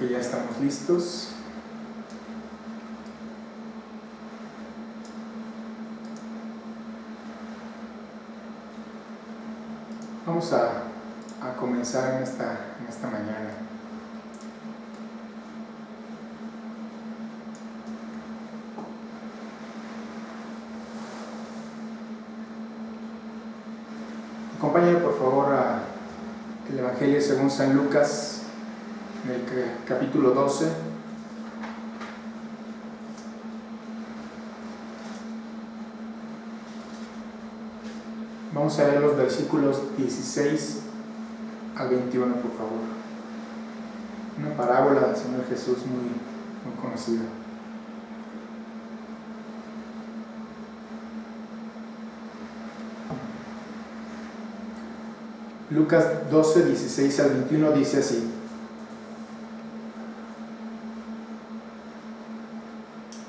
que ya estamos listos. Vamos a comenzar en esta mañana. Acompáñame por favor al Evangelio según San Lucas, en el capítulo 12. Vamos a leer los versículos 16 al 21, por favor. Una parábola del Señor Jesús muy conocida. Lucas 12, 16 al 21 dice así: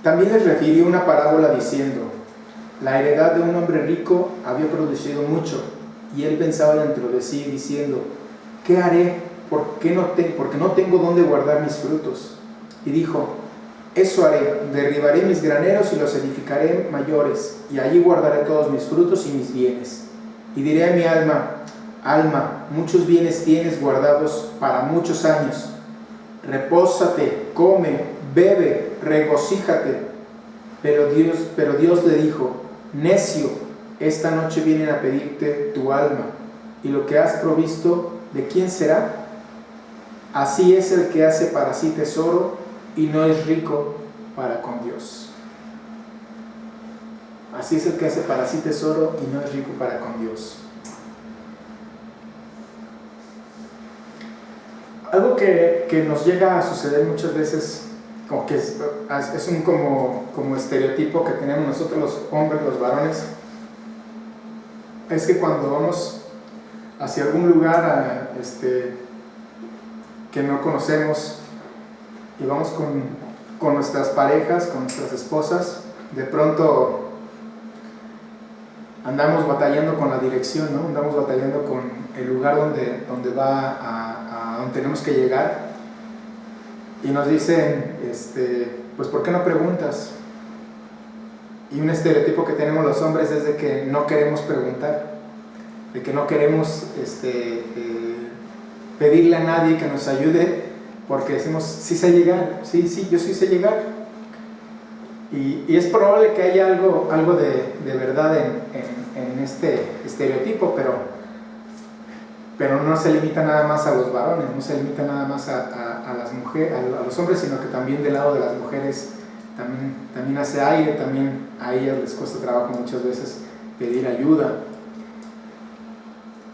También les refirió una parábola diciendo: La heredad de un hombre rico había producido mucho, y él pensaba dentro de sí, diciendo: ¿Qué haré? Porque no tengo dónde guardar mis frutos. Y dijo: Eso haré, derribaré mis graneros y los edificaré mayores, y allí guardaré todos mis frutos y mis bienes. Y diré a mi alma: Alma, muchos bienes tienes guardados para muchos años. Repósate, come, bebe, regocíjate. Pero Dios le dijo: Necio, esta noche vienen a pedirte tu alma, y lo que has provisto, ¿de quién será? Así es el que hace para sí tesoro y no es rico para con Dios. Así es el que hace para sí tesoro y no es rico para con Dios. Algo que nos llega a suceder muchas veces, como que es un como estereotipo que tenemos nosotros los hombres, los varones, es que cuando vamos hacia algún lugar que no conocemos y vamos con nuestras parejas, con nuestras esposas, de pronto andamos batallando con la dirección, ¿no? Andamos batallando con el lugar donde donde tenemos que llegar, y nos dicen, pues ¿por qué no preguntas? Y un estereotipo que tenemos los hombres es de que no queremos preguntar, de que no queremos pedirle a nadie que nos ayude, porque decimos: sí sé llegar, sí, yo sí sé llegar. Y es probable que haya algo de verdad en este estereotipo, pero no se limita nada más a los varones, no se limita nada más a las mujeres, a los hombres, sino que también del lado de las mujeres también hace aire, también a ellas les cuesta trabajo muchas veces pedir ayuda.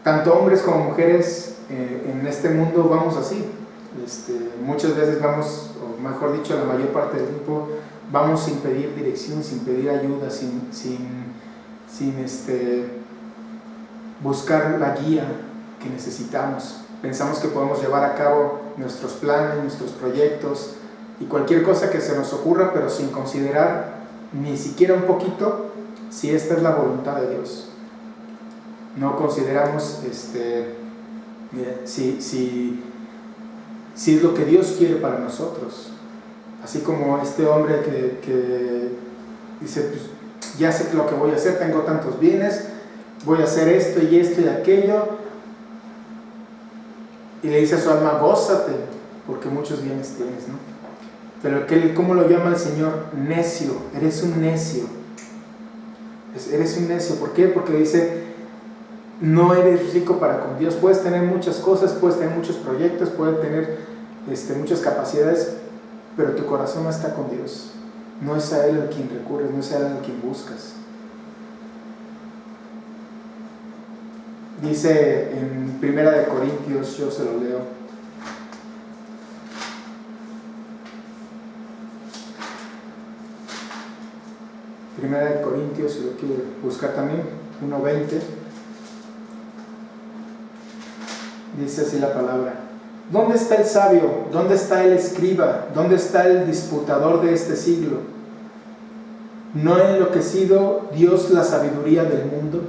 Tanto hombres como mujeres en este mundo vamos así. Muchas veces vamos, o mejor dicho, la mayor parte del tiempo vamos sin pedir dirección, sin pedir ayuda, sin buscar la guía que necesitamos. Pensamos que podemos llevar a cabo nuestros planes, nuestros proyectos y cualquier cosa que se nos ocurra, pero sin considerar ni siquiera un poquito si esta es la voluntad de Dios. No consideramos si es lo que Dios quiere para nosotros. Así como este hombre que dice: pues ya sé lo que voy a hacer, tengo tantos bienes, voy a hacer esto y aquello, y le dice a su alma: gózate, porque muchos bienes tienes, ¿no? Pero ¿cómo lo llama el Señor? Necio, eres un necio. Eres un necio. ¿Por qué? Porque dice: no eres rico para con Dios. Puedes tener muchas cosas, puedes tener muchos proyectos, puedes tener muchas capacidades, pero tu corazón no está con Dios. No es a Él al quien recurres, no es a Él al quien buscas. Dice en 1 Corintios, yo se lo leo: Primera de Corintios, si lo quiere buscar también, 1:20, dice así la palabra: ¿Dónde está el sabio? ¿Dónde está el escriba? ¿Dónde está el disputador de este siglo? ¿No ha enloquecido Dios la sabiduría del mundo?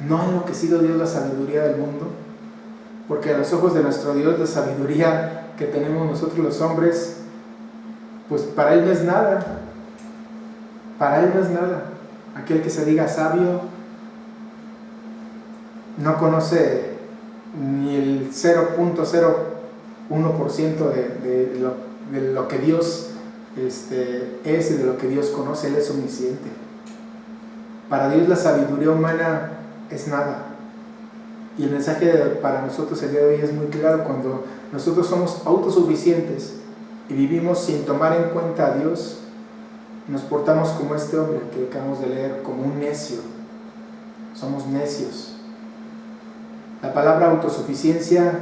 ¿No ha enloquecido Dios la sabiduría del mundo? porque a los ojos de nuestro Dios la sabiduría que tenemos nosotros los hombres, pues para Él no es nada. Para Él no es nada. Aquel que se diga sabio no conoce ni el 0.01% de lo que Dios es y de lo que Dios conoce. Él es omnisciente. Para Dios la sabiduría humana es nada. Y el mensaje para nosotros el día de hoy es muy claro. Cuando nosotros somos autosuficientes y vivimos sin tomar en cuenta a Dios, nos portamos como este hombre que acabamos de leer, como un necio. Somos necios. La palabra autosuficiencia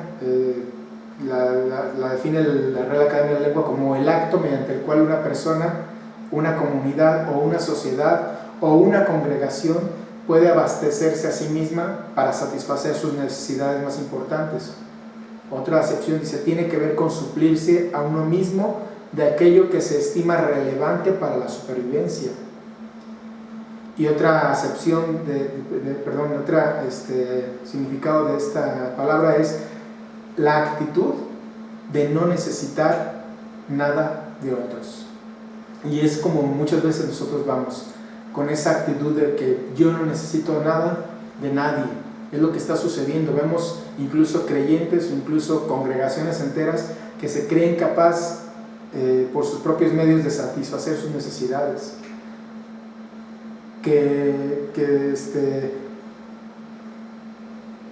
la define la Real Academia de la Lengua como el acto mediante el cual una persona, una comunidad o una sociedad o una congregación puede abastecerse a sí misma para satisfacer sus necesidades más importantes. Otra acepción dice, tiene que ver con suplirse a uno mismo de aquello que se estima relevante para la supervivencia. Y otra acepción, otro significado de esta palabra es la actitud de no necesitar nada de otros. Y es como muchas veces nosotros vamos, con esa actitud de que yo no necesito nada de nadie. Es lo que está sucediendo. Vemos incluso creyentes o incluso congregaciones enteras que se creen capaz por sus propios medios de satisfacer sus necesidades.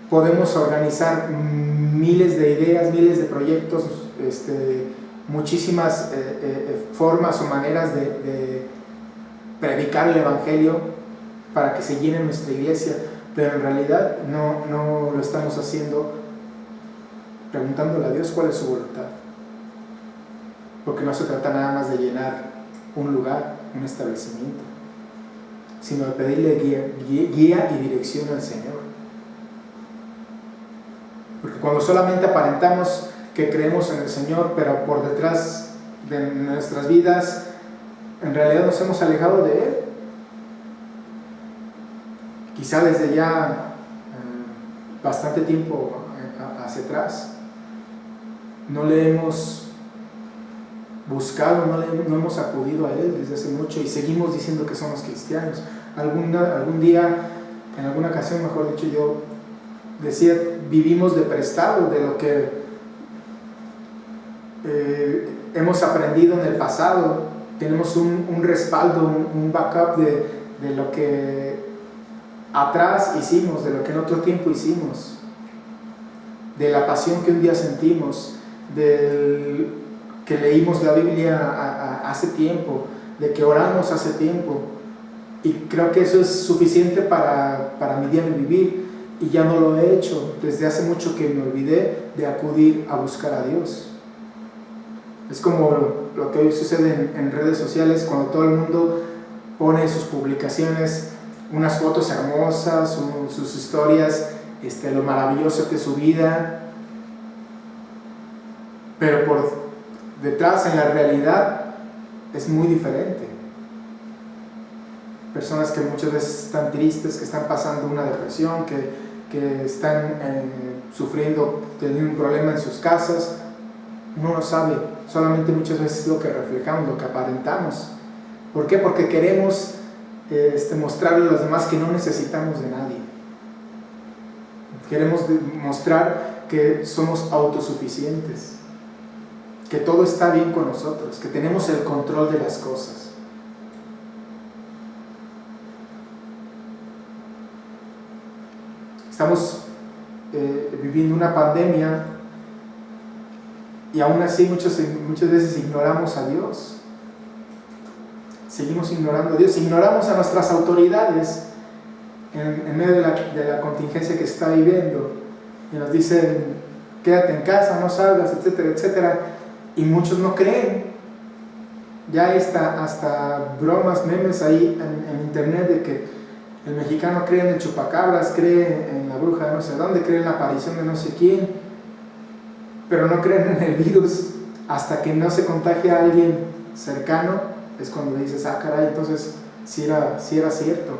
Podemos organizar miles de ideas, miles de proyectos, muchísimas formas o maneras de predicar el Evangelio para que se llene nuestra iglesia, pero en realidad no lo estamos haciendo preguntándole a Dios cuál es su voluntad, porque no se trata nada más de llenar un lugar, un establecimiento, sino de pedirle guía y dirección al Señor. Porque cuando solamente aparentamos que creemos en el Señor, pero por detrás de nuestras vidas en realidad nos hemos alejado de Él, quizá desde ya bastante tiempo hacia atrás, no le hemos buscado, no hemos acudido a Él desde hace mucho y seguimos diciendo que somos cristianos. Algún día, en alguna ocasión mejor dicho, yo decía, vivimos de prestado de lo que hemos aprendido en el pasado. Tenemos un respaldo, un backup de lo que atrás hicimos, de lo que en otro tiempo hicimos, de la pasión que un día sentimos, del que leímos la Biblia hace tiempo, de que oramos hace tiempo, y creo que eso es suficiente para mi diario vivir, y ya no lo he hecho. Desde hace mucho que me olvidé de acudir a buscar a Dios. Es como lo que hoy sucede en redes sociales, cuando todo el mundo pone sus publicaciones, unas fotos hermosas, sus historias, lo maravilloso que es su vida, pero por detrás, en la realidad, es muy diferente. Personas que muchas veces están tristes, que están pasando una depresión, que están sufriendo, teniendo un problema en sus casas. Uno no sabe, solamente muchas veces lo que reflejamos, lo que aparentamos. ¿Por qué? Porque queremos mostrarle a los demás que no necesitamos de nadie. Queremos mostrar que somos autosuficientes, que todo está bien con nosotros, que tenemos el control de las cosas. Estamos viviendo una pandemia y aún así muchas veces ignoramos a Dios. Seguimos ignorando a Dios, ignoramos a nuestras autoridades en medio de la contingencia que se está viviendo, y nos dicen quédate en casa, no salgas, etcétera, etcétera, y muchos no creen. Ya hay hasta bromas, memes ahí en internet de que el mexicano cree en el chupacabras, cree en la bruja de no sé dónde, cree en la aparición de no sé quién, pero no creen en el virus. Hasta que no se contagia a alguien cercano es cuando dices, ah caray, entonces sí era cierto.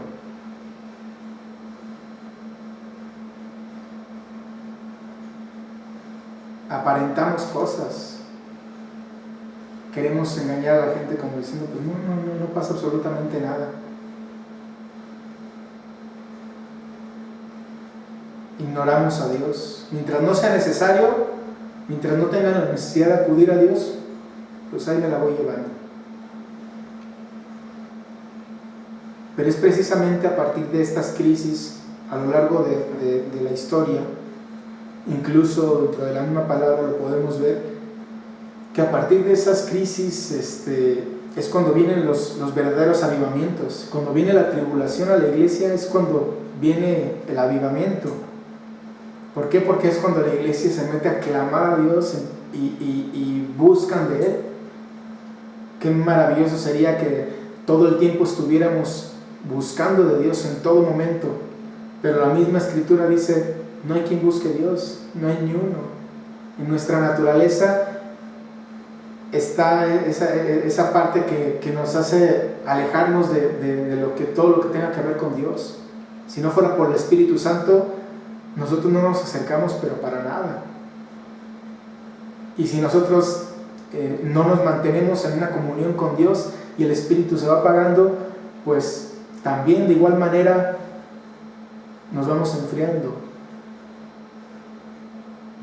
aparentamos cosas. Queremos engañar a la gente como diciendo, pues no pasa absolutamente nada. Ignoramos a Dios. Mientras no sea necesario, mientras no tengan la necesidad de acudir a Dios, pues ahí me la voy llevando. Pero es precisamente a partir de estas crisis, a lo largo de la historia, incluso dentro de la misma palabra lo podemos ver, que a partir de esas crisis es cuando vienen los verdaderos avivamientos. Cuando viene la tribulación a la iglesia es cuando viene el avivamiento. ¿Por qué? Porque es cuando la iglesia se mete a clamar a Dios y buscan de Él. Qué maravilloso sería que todo el tiempo estuviéramos buscando de Dios en todo momento, pero la misma escritura dice, no hay quien busque a Dios, no hay ni uno. En nuestra naturaleza está esa parte que nos hace alejarnos de todo lo que tenga que ver con Dios. Si no fuera por el Espíritu Santo, nosotros no nos acercamos, pero para nada. Y si nosotros no nos mantenemos en una comunión con Dios y el Espíritu se va apagando, pues también de igual manera nos vamos enfriando.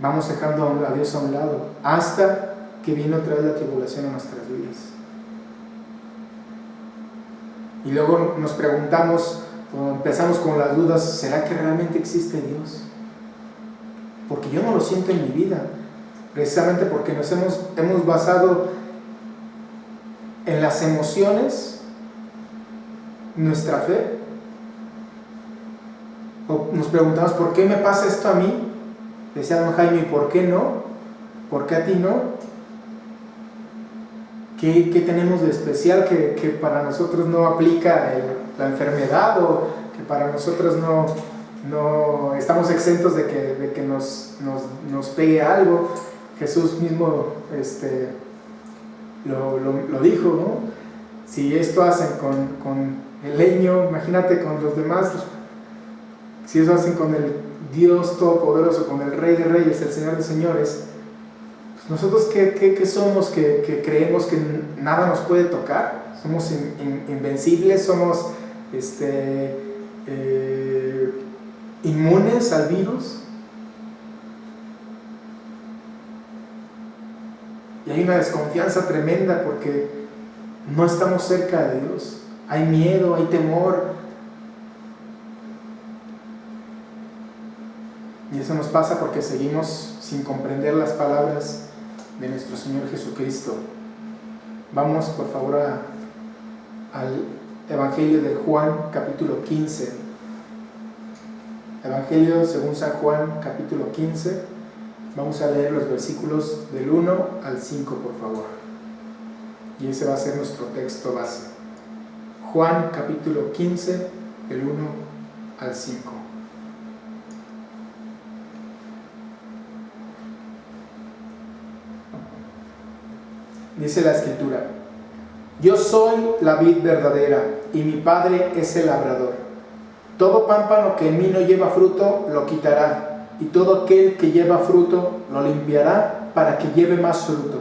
Vamos dejando a Dios a un lado hasta que viene otra vez la tribulación a nuestras vidas. Y luego nos preguntamos, o empezamos con las dudas, ¿será que realmente existe Dios? Porque yo no lo siento en mi vida, precisamente porque nos hemos basado en las emociones nuestra fe. O nos preguntamos, ¿por qué me pasa esto a mí? Decía don Jaime, ¿y por qué no? ¿Por qué a ti no? ¿Qué tenemos de especial que para nosotros no aplica la enfermedad, o que para nosotros no estamos exentos de que nos pegue algo? Jesús mismo lo dijo, ¿no? Si esto hacen con el leño, imagínate con los demás. Si eso hacen con el Dios Todopoderoso, con el Rey de Reyes, el Señor de Señores, pues nosotros ¿qué somos que creemos que nada nos puede tocar? Somos invencibles, somos inmunes al virus. Y hay una desconfianza tremenda porque no estamos cerca de Dios. Hay miedo, hay temor. Y eso nos pasa porque seguimos sin comprender las palabras de nuestro Señor Jesucristo. Vamos por favor al Evangelio de Juan, capítulo 15. Evangelio según San Juan, capítulo 15. Vamos a leer los versículos del 1 al 5, por favor. Y ese va a ser nuestro texto base. Juan, capítulo 15, del 1 al 5. Dice la Escritura: Yo soy la vid verdadera, y mi Padre es el labrador. Todo pámpano que en mí no lleva fruto, lo quitará, y todo aquel que lleva fruto, lo limpiará, para que lleve más fruto.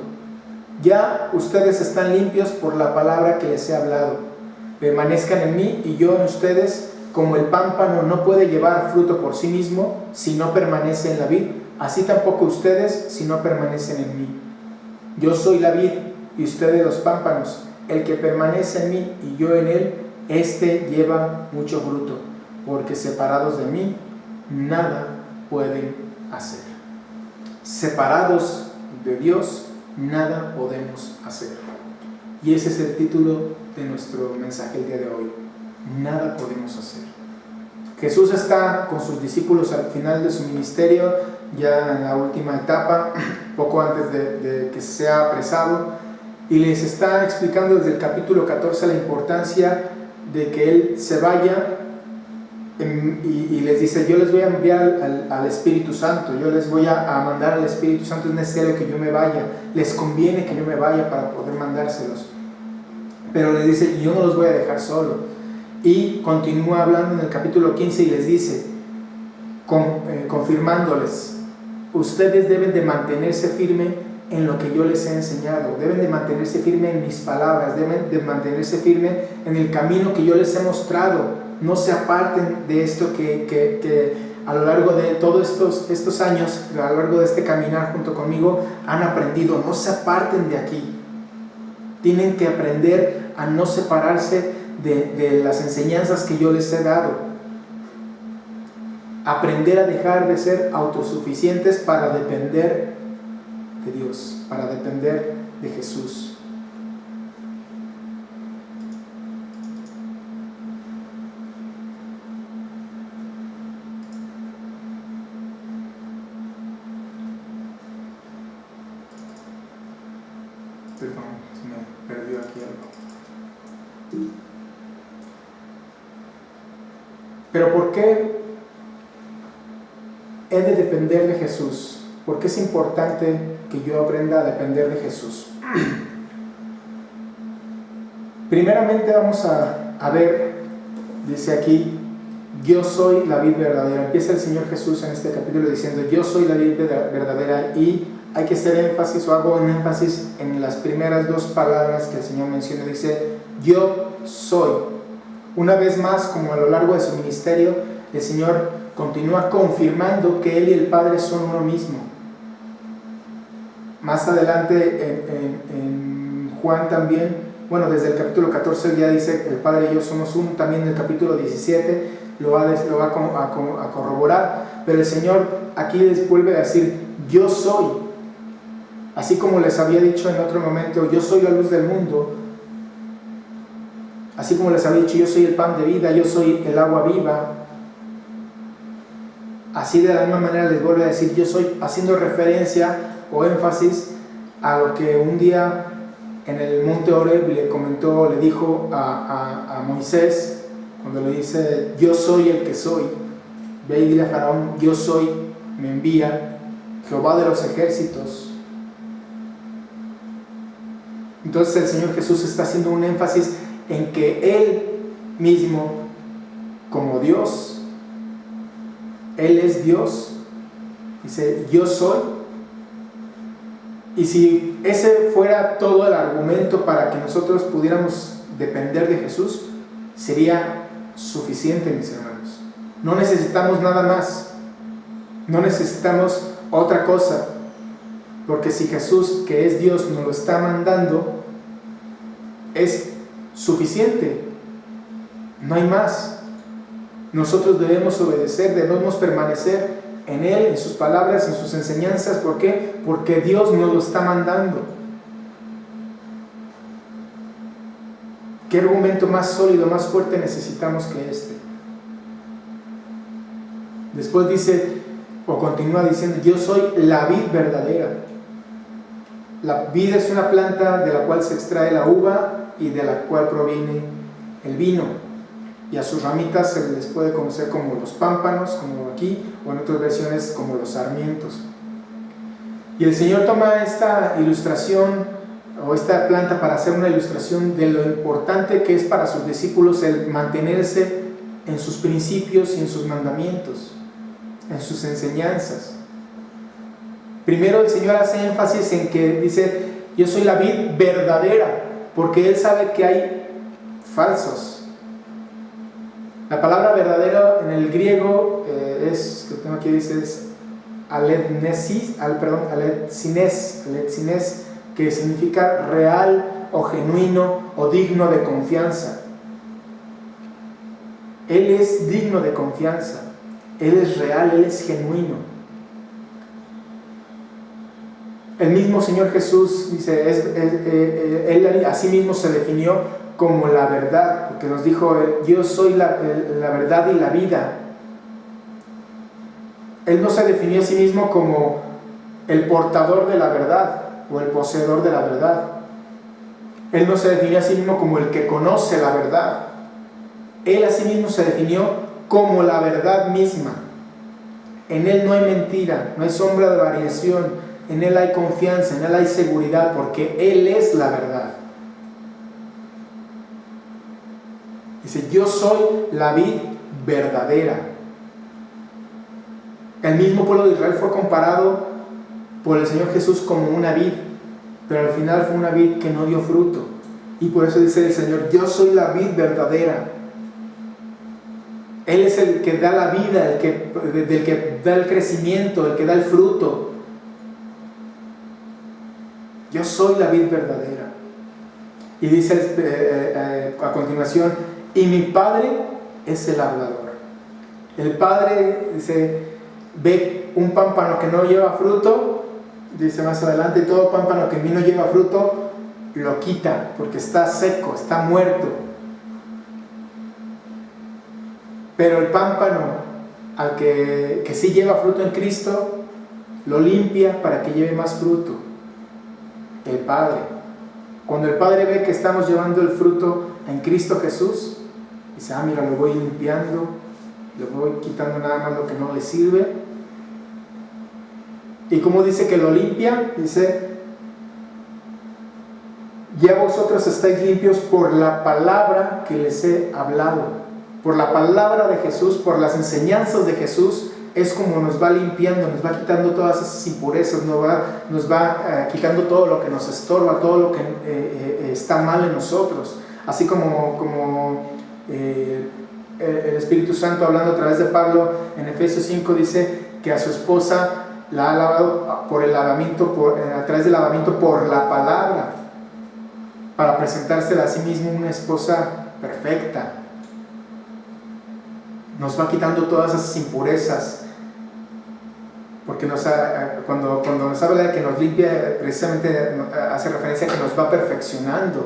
Ya ustedes están limpios por la palabra que les he hablado. Permanezcan en mí, y yo en ustedes. Como el pámpano no puede llevar fruto por sí mismo, si no permanece en la vid, así tampoco ustedes, si no permanecen en mí. Yo soy la vid, y ustedes los pámpanos. El que permanece en mí y yo en él, éste lleva mucho fruto, porque separados de mí, nada pueden hacer. Separados de Dios, nada podemos hacer. Y ese es el título de nuestro mensaje el día de hoy. Nada podemos hacer. Jesús está con sus discípulos al final de su ministerio, ya en la última etapa, poco antes de que sea apresado, y les está explicando desde el capítulo 14 la importancia de que Él se vaya, y les dice: yo les voy a enviar al Espíritu Santo, yo les voy a mandar al Espíritu Santo, es necesario que yo me vaya, les conviene que yo me vaya para poder mandárselos. Pero les dice: yo no los voy a dejar solo. Y continúa hablando en el capítulo 15 y les dice, confirmándoles: ustedes deben de mantenerse firme en lo que yo les he enseñado, deben de mantenerse firme en mis palabras, deben de mantenerse firme en el camino que yo les he mostrado. No se aparten de esto que a lo largo de todos estos años, a lo largo de este caminar junto conmigo, han aprendido. No se aparten de aquí. Tienen que aprender a no separarse de las enseñanzas que yo les he dado. Aprender a dejar de ser autosuficientes para depender de Dios, para depender de Jesús. Perdón, se me perdió aquí algo. Pero ¿por qué he de depender de Jesús? ¿Por qué es importante que yo aprenda a depender de Jesús? Primeramente vamos a ver, dice aquí, yo soy la vid verdadera. Empieza el Señor Jesús en este capítulo diciendo, yo soy la vid verdadera, y hay que hacer énfasis, o hago un énfasis en las primeras dos palabras que el Señor menciona. Dice, yo soy. Una vez más, como a lo largo de su ministerio, el Señor continúa confirmando que Él y el Padre son uno mismo. Más adelante en Juan también, bueno, desde el capítulo 14 ya dice, el Padre y yo somos uno. También en el capítulo 17 lo va a corroborar, pero el Señor aquí les vuelve a decir, yo soy. Así como les había dicho en otro momento, yo soy la luz del mundo. Así como les había dicho, yo soy el pan de vida, yo soy el agua viva. Así de la misma manera les vuelve a decir, yo soy, haciendo referencia o énfasis a lo que un día en el monte Horeb le dijo a Moisés, cuando le dice, yo soy el que soy. Ve y dile a Faraón, yo soy, me envía Jehová de los ejércitos. Entonces el Señor Jesús está haciendo un énfasis en que Él mismo, como Dios, Él es Dios. Dice, yo soy. Y si ese fuera todo el argumento para que nosotros pudiéramos depender de Jesús, sería suficiente, mis hermanos. No necesitamos nada más. No necesitamos otra cosa. Porque si Jesús, que es Dios, nos lo está mandando, es suficiente. No hay más. Nosotros debemos obedecer, debemos permanecer en Él, en sus palabras, en sus enseñanzas. ¿Por qué? Porque Dios nos lo está mandando. ¿Qué argumento más sólido, más fuerte necesitamos que este? Después dice, o continúa diciendo, yo soy la vid verdadera. La vid es una planta de la cual se extrae la uva y de la cual proviene el vino. Y a sus ramitas se les puede conocer como los pámpanos, como aquí, o en otras versiones como los sarmientos. Y el Señor toma esta ilustración o esta planta para hacer una ilustración de lo importante que es para sus discípulos el mantenerse en sus principios y en sus mandamientos, en sus enseñanzas. Primero el Señor hace énfasis en que dice, yo soy la vid verdadera, porque Él sabe que hay falsos. La palabra verdadero en el griego es, lo tengo aquí, dice, es aletzines, que significa real o genuino o digno de confianza. Él es digno de confianza, Él es real, Él es genuino. El mismo Señor Jesús dice, Él a sí mismo se definió como la verdad, porque nos dijo, yo soy la verdad y la vida. Él no se definió a sí mismo como el portador de la verdad o el poseedor de la verdad. Él no se definió a sí mismo como el que conoce la verdad. Él a sí mismo se definió como la verdad misma. En Él no hay mentira, no hay sombra de variación. En Él hay confianza, en Él hay seguridad, porque Él es la verdad. Dice, yo soy la vid verdadera. El mismo pueblo de Israel fue comparado por el Señor Jesús como una vid, pero al final fue una vid que no dio fruto. Y por eso dice el Señor: yo soy la vid verdadera. Él es el que da la vida, del que da el crecimiento, el que da el fruto. Yo soy la vid verdadera. Y dice a continuación: y mi Padre es el labrador. El Padre dice, ve un pámpano que no lleva fruto, dice más adelante, todo pámpano que en mí no lleva fruto, lo quita, porque está seco, está muerto. Pero el pámpano al que sí lleva fruto en Cristo, lo limpia para que lleve más fruto. El Padre. Cuando el Padre ve que estamos llevando el fruto en Cristo Jesús, dice: ah, mira, lo voy limpiando, le voy quitando nada más lo que no le sirve. Y como dice que lo limpia, dice: ya vosotros estáis limpios por la palabra que les he hablado. Por la palabra de Jesús, por las enseñanzas de Jesús, es como nos va limpiando, nos va quitando todas esas impurezas, nos va quitando todo lo que nos estorba, todo lo que está mal en nosotros. Así como el Espíritu Santo, hablando a través de Pablo en Efesios 5, dice que a su esposa la ha lavado por el lavamiento, a través del lavamiento por la palabra, para presentársela a sí mismo una esposa perfecta. Nos va quitando todas esas impurezas, porque cuando nos habla de que nos limpia, precisamente hace referencia a que nos va perfeccionando.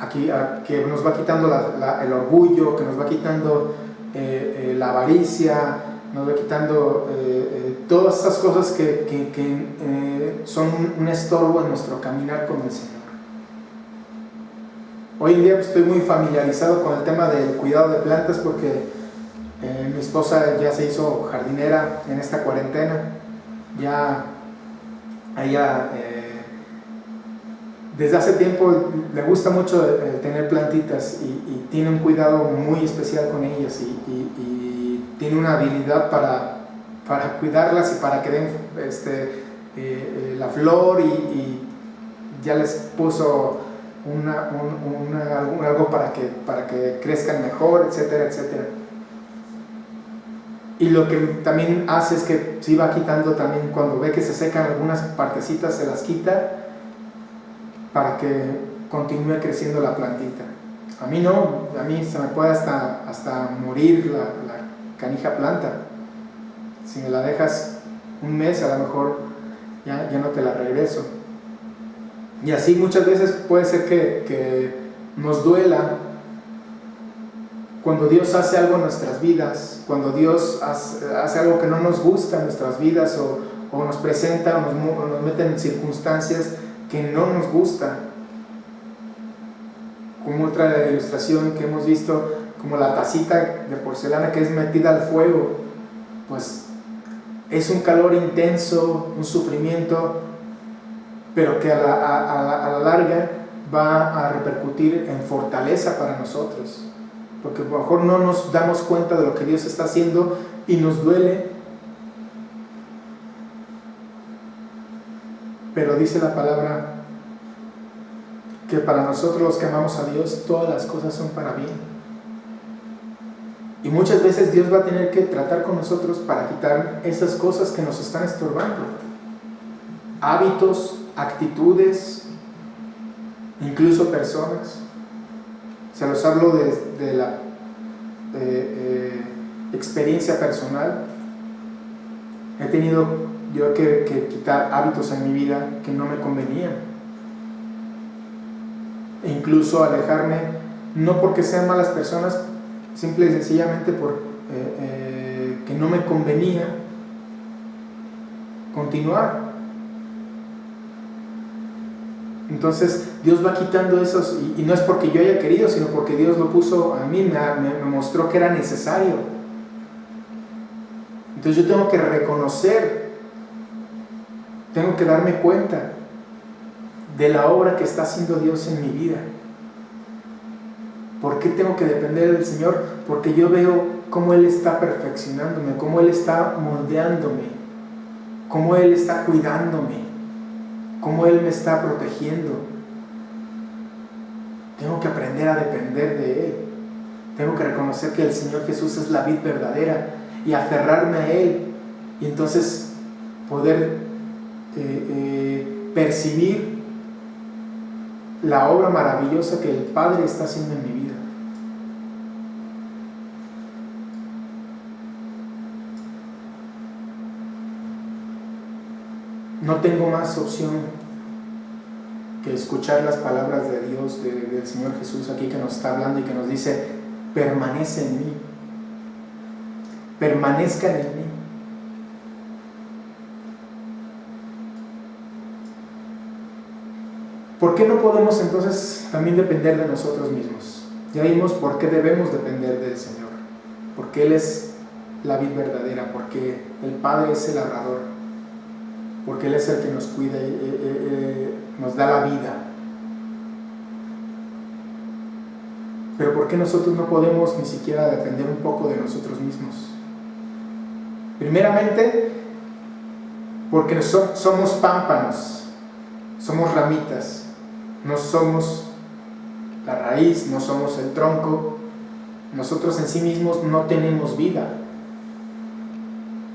Aquí, que nos va quitando el orgullo, que nos va quitando la avaricia, nos va quitando todas esas cosas que son un estorbo en nuestro caminar con el Señor. Hoy en día estoy muy familiarizado con el tema del cuidado de plantas, porque mi esposa ya se hizo jardinera en esta cuarentena. Ya ella desde hace tiempo le gusta mucho tener plantitas y tiene un cuidado muy especial con ellas, y tiene una habilidad para cuidarlas y para que den la flor, y ya les puso algo para que crezcan mejor, etcétera, etcétera. Y lo que también hace es que se va quitando también, cuando ve que se secan algunas partecitas, se las quita para que continúe creciendo la plantita. A mí no, a mí se me puede hasta morir la canija planta. Si me la dejas un mes, a lo mejor ya no te la regreso. Y así muchas veces puede ser que nos duela cuando Dios hace algo en nuestras vidas, cuando Dios hace algo que no nos gusta en nuestras vidas, o nos presenta o nos mete en circunstancias que no nos gusta. Como otra ilustración que hemos visto, como la tacita de porcelana que es metida al fuego, pues es un calor intenso, un sufrimiento, pero que a la larga va a repercutir en fortaleza para nosotros, porque a lo mejor no nos damos cuenta de lo que Dios está haciendo y nos duele, pero dice la palabra que para nosotros los que amamos a Dios, todas las cosas son para bien. Y muchas veces Dios va a tener que tratar con nosotros para quitar esas cosas que nos están estorbando, hábitos, actitudes, incluso personas. Se los hablo de la experiencia personal. He tenido yo que quitar hábitos en mi vida que no me convenían, e incluso alejarme, no porque sean malas personas, simple y sencillamente por que no me convenía continuar. Entonces Dios va quitando esos, y no es porque yo haya querido, sino porque Dios lo puso a mí, me mostró que era necesario. Entonces yo tengo que reconocer, tengo que darme cuenta de la obra que está haciendo Dios en mi vida. ¿Por qué tengo que depender del Señor? Porque yo veo cómo Él está perfeccionándome, cómo Él está moldeándome, cómo Él está cuidándome, cómo Él me está protegiendo. Tengo que aprender a depender de Él. Tengo que reconocer que el Señor Jesús es la vid verdadera y aferrarme a Él, y entonces poder percibir la obra maravillosa que el Padre está haciendo en mi vida. No tengo más opción que escuchar las palabras de Dios, del Señor Jesús aquí, que nos está hablando y que nos dice: permanece en mí, permanezcan en mí. ¿Por qué no podemos entonces también depender de nosotros mismos? Ya vimos por qué debemos depender del Señor, porque Él es la vid verdadera, porque el Padre es el labrador, porque Él es el que nos cuida y nos da la vida. Pero ¿por qué nosotros no podemos ni siquiera depender un poco de nosotros mismos? Primeramente, porque somos pámpanos, somos ramitas, no somos la raíz, no somos el tronco. Nosotros en sí mismos no tenemos vida.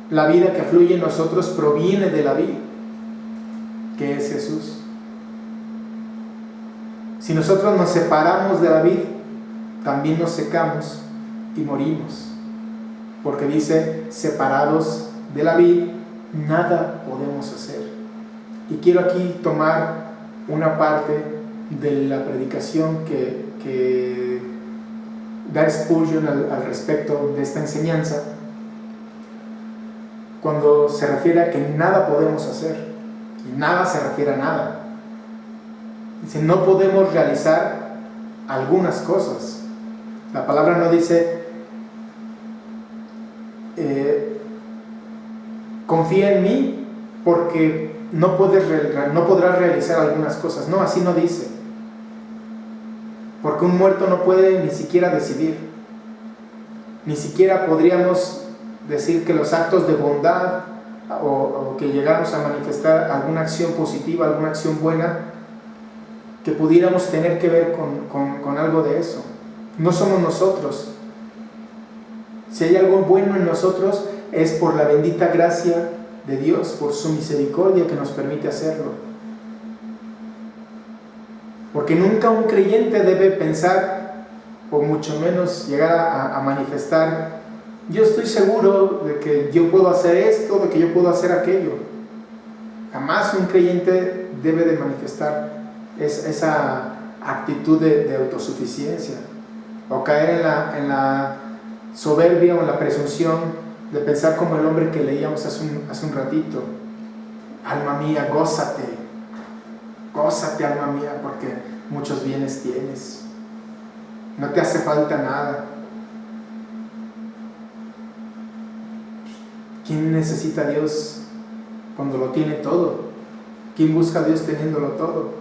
La vida que fluye en nosotros proviene de la vid, que es Jesús. Si nosotros nos separamos de la vid, también nos secamos y morimos, porque dice: separados de la vid, nada podemos hacer. Y quiero aquí tomar una parte de la predicación que da Spurgeon al respecto de esta enseñanza, cuando se refiere a que nada podemos hacer, y nada se refiere a nada. Dice: no podemos realizar algunas cosas. La palabra no dice confía en mí porque no podrás realizar algunas cosas. No, así no dice. Porque un muerto no puede ni siquiera decidir. Ni siquiera podríamos decir que los actos de bondad o que llegamos a manifestar alguna acción positiva, alguna acción buena, que pudiéramos tener que ver con algo de eso. No somos nosotros. Si hay algo bueno en nosotros, es por la bendita gracia de Dios, por su misericordia que nos permite hacerlo. Porque nunca un creyente debe pensar, o mucho menos llegar a manifestar: yo estoy seguro de que yo puedo hacer esto, de que yo puedo hacer aquello. Jamás un creyente debe de manifestar esa actitud de autosuficiencia, o caer en la soberbia o en la presunción de pensar como el hombre que leíamos hace un ratito: alma mía, gózate, alma mía, porque muchos bienes tienes, no te hace falta nada. ¿Quién necesita a Dios cuando lo tiene todo? ¿Quién busca a Dios teniéndolo todo?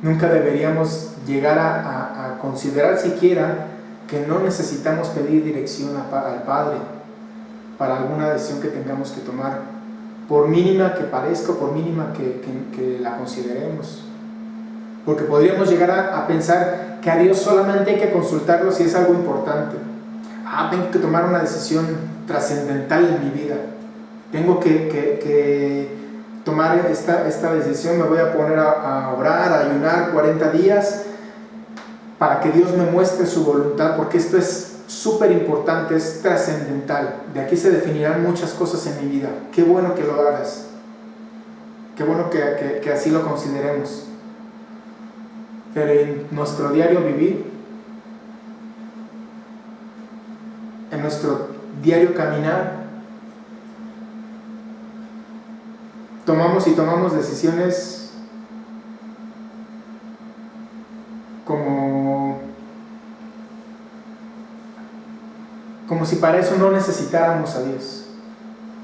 Nunca deberíamos llegar a considerar siquiera que no necesitamos pedir dirección al Padre para alguna decisión que tengamos que tomar, por mínima que parezca, por mínima que la consideremos. Porque podríamos llegar a pensar que a Dios solamente hay que consultarlo si es algo importante. Tengo que tomar una decisión trascendental en mi vida, tengo que tomar esta decisión, me voy a poner a orar, a ayunar 40 días para que Dios me muestre su voluntad, porque esto es súper importante, es trascendental. De aquí se definirán muchas cosas en mi vida. Qué bueno que lo hagas, qué bueno que así lo consideremos. Pero en nuestro diario vivir, en nuestro diario caminar, tomamos decisiones como si para eso no necesitáramos a Dios.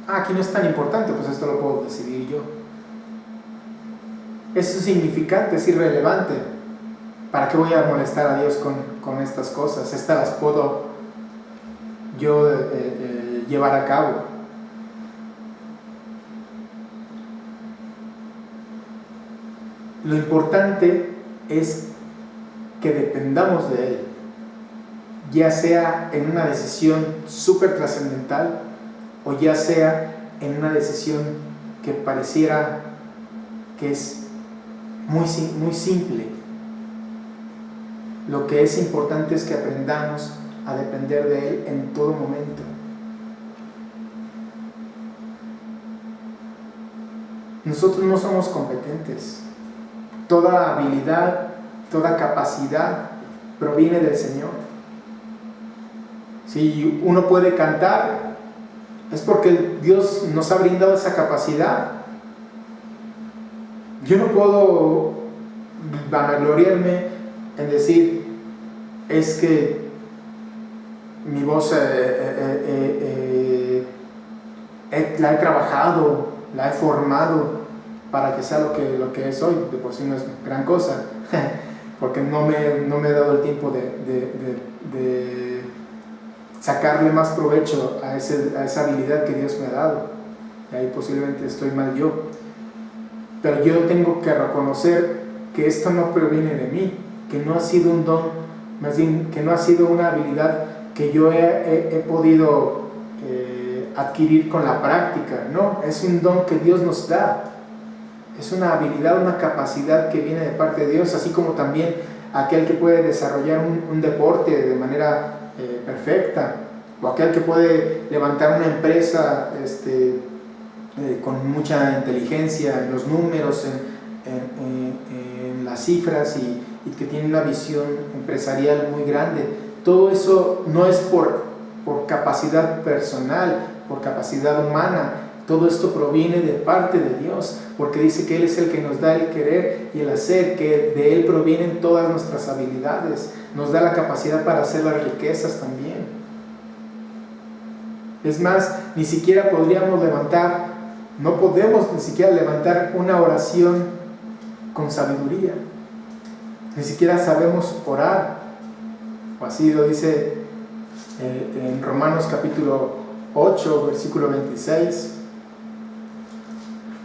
Aquí no es tan importante, pues esto lo puedo decidir yo. Es insignificante, es irrelevante. ¿Para qué voy a molestar a Dios con estas cosas? Estas las puedo yo llevar a cabo. Lo importante es que dependamos de Él, ya sea en una decisión súper trascendental o ya sea en una decisión que pareciera que es muy simple. Lo que es importante es que aprendamos a depender de Él en todo momento. Nosotros no somos competentes. Toda habilidad, toda capacidad proviene del Señor. Si uno puede cantar, es porque Dios nos ha brindado esa capacidad. Yo no puedo vanagloriarme en decir, es que mi voz la he trabajado, la he formado para que sea lo que es hoy. De por sí no es gran cosa, porque no me he dado el tiempo de sacarle más provecho a esa habilidad que Dios me ha dado. Y ahí posiblemente estoy mal yo. Pero yo tengo que reconocer que esto no proviene de mí, que no ha sido un don, más bien que no ha sido una habilidad que yo he podido adquirir con la práctica. No, es un don que Dios nos da. Es una habilidad, una capacidad que viene de parte de Dios, así como también aquel que puede desarrollar un deporte de manera perfecta, o aquel que puede levantar una empresa con mucha inteligencia en los números, en las cifras y que tiene una visión empresarial muy grande. Todo eso no es por capacidad personal, por capacidad humana. Todo esto proviene de parte de Dios, porque dice que Él es el que nos da el querer y el hacer, que de Él provienen todas nuestras habilidades, nos da la capacidad para hacer las riquezas también. Es más, ni siquiera no podemos ni siquiera levantar una oración con sabiduría, ni siquiera sabemos orar, o así lo dice en Romanos capítulo 8, versículo 26,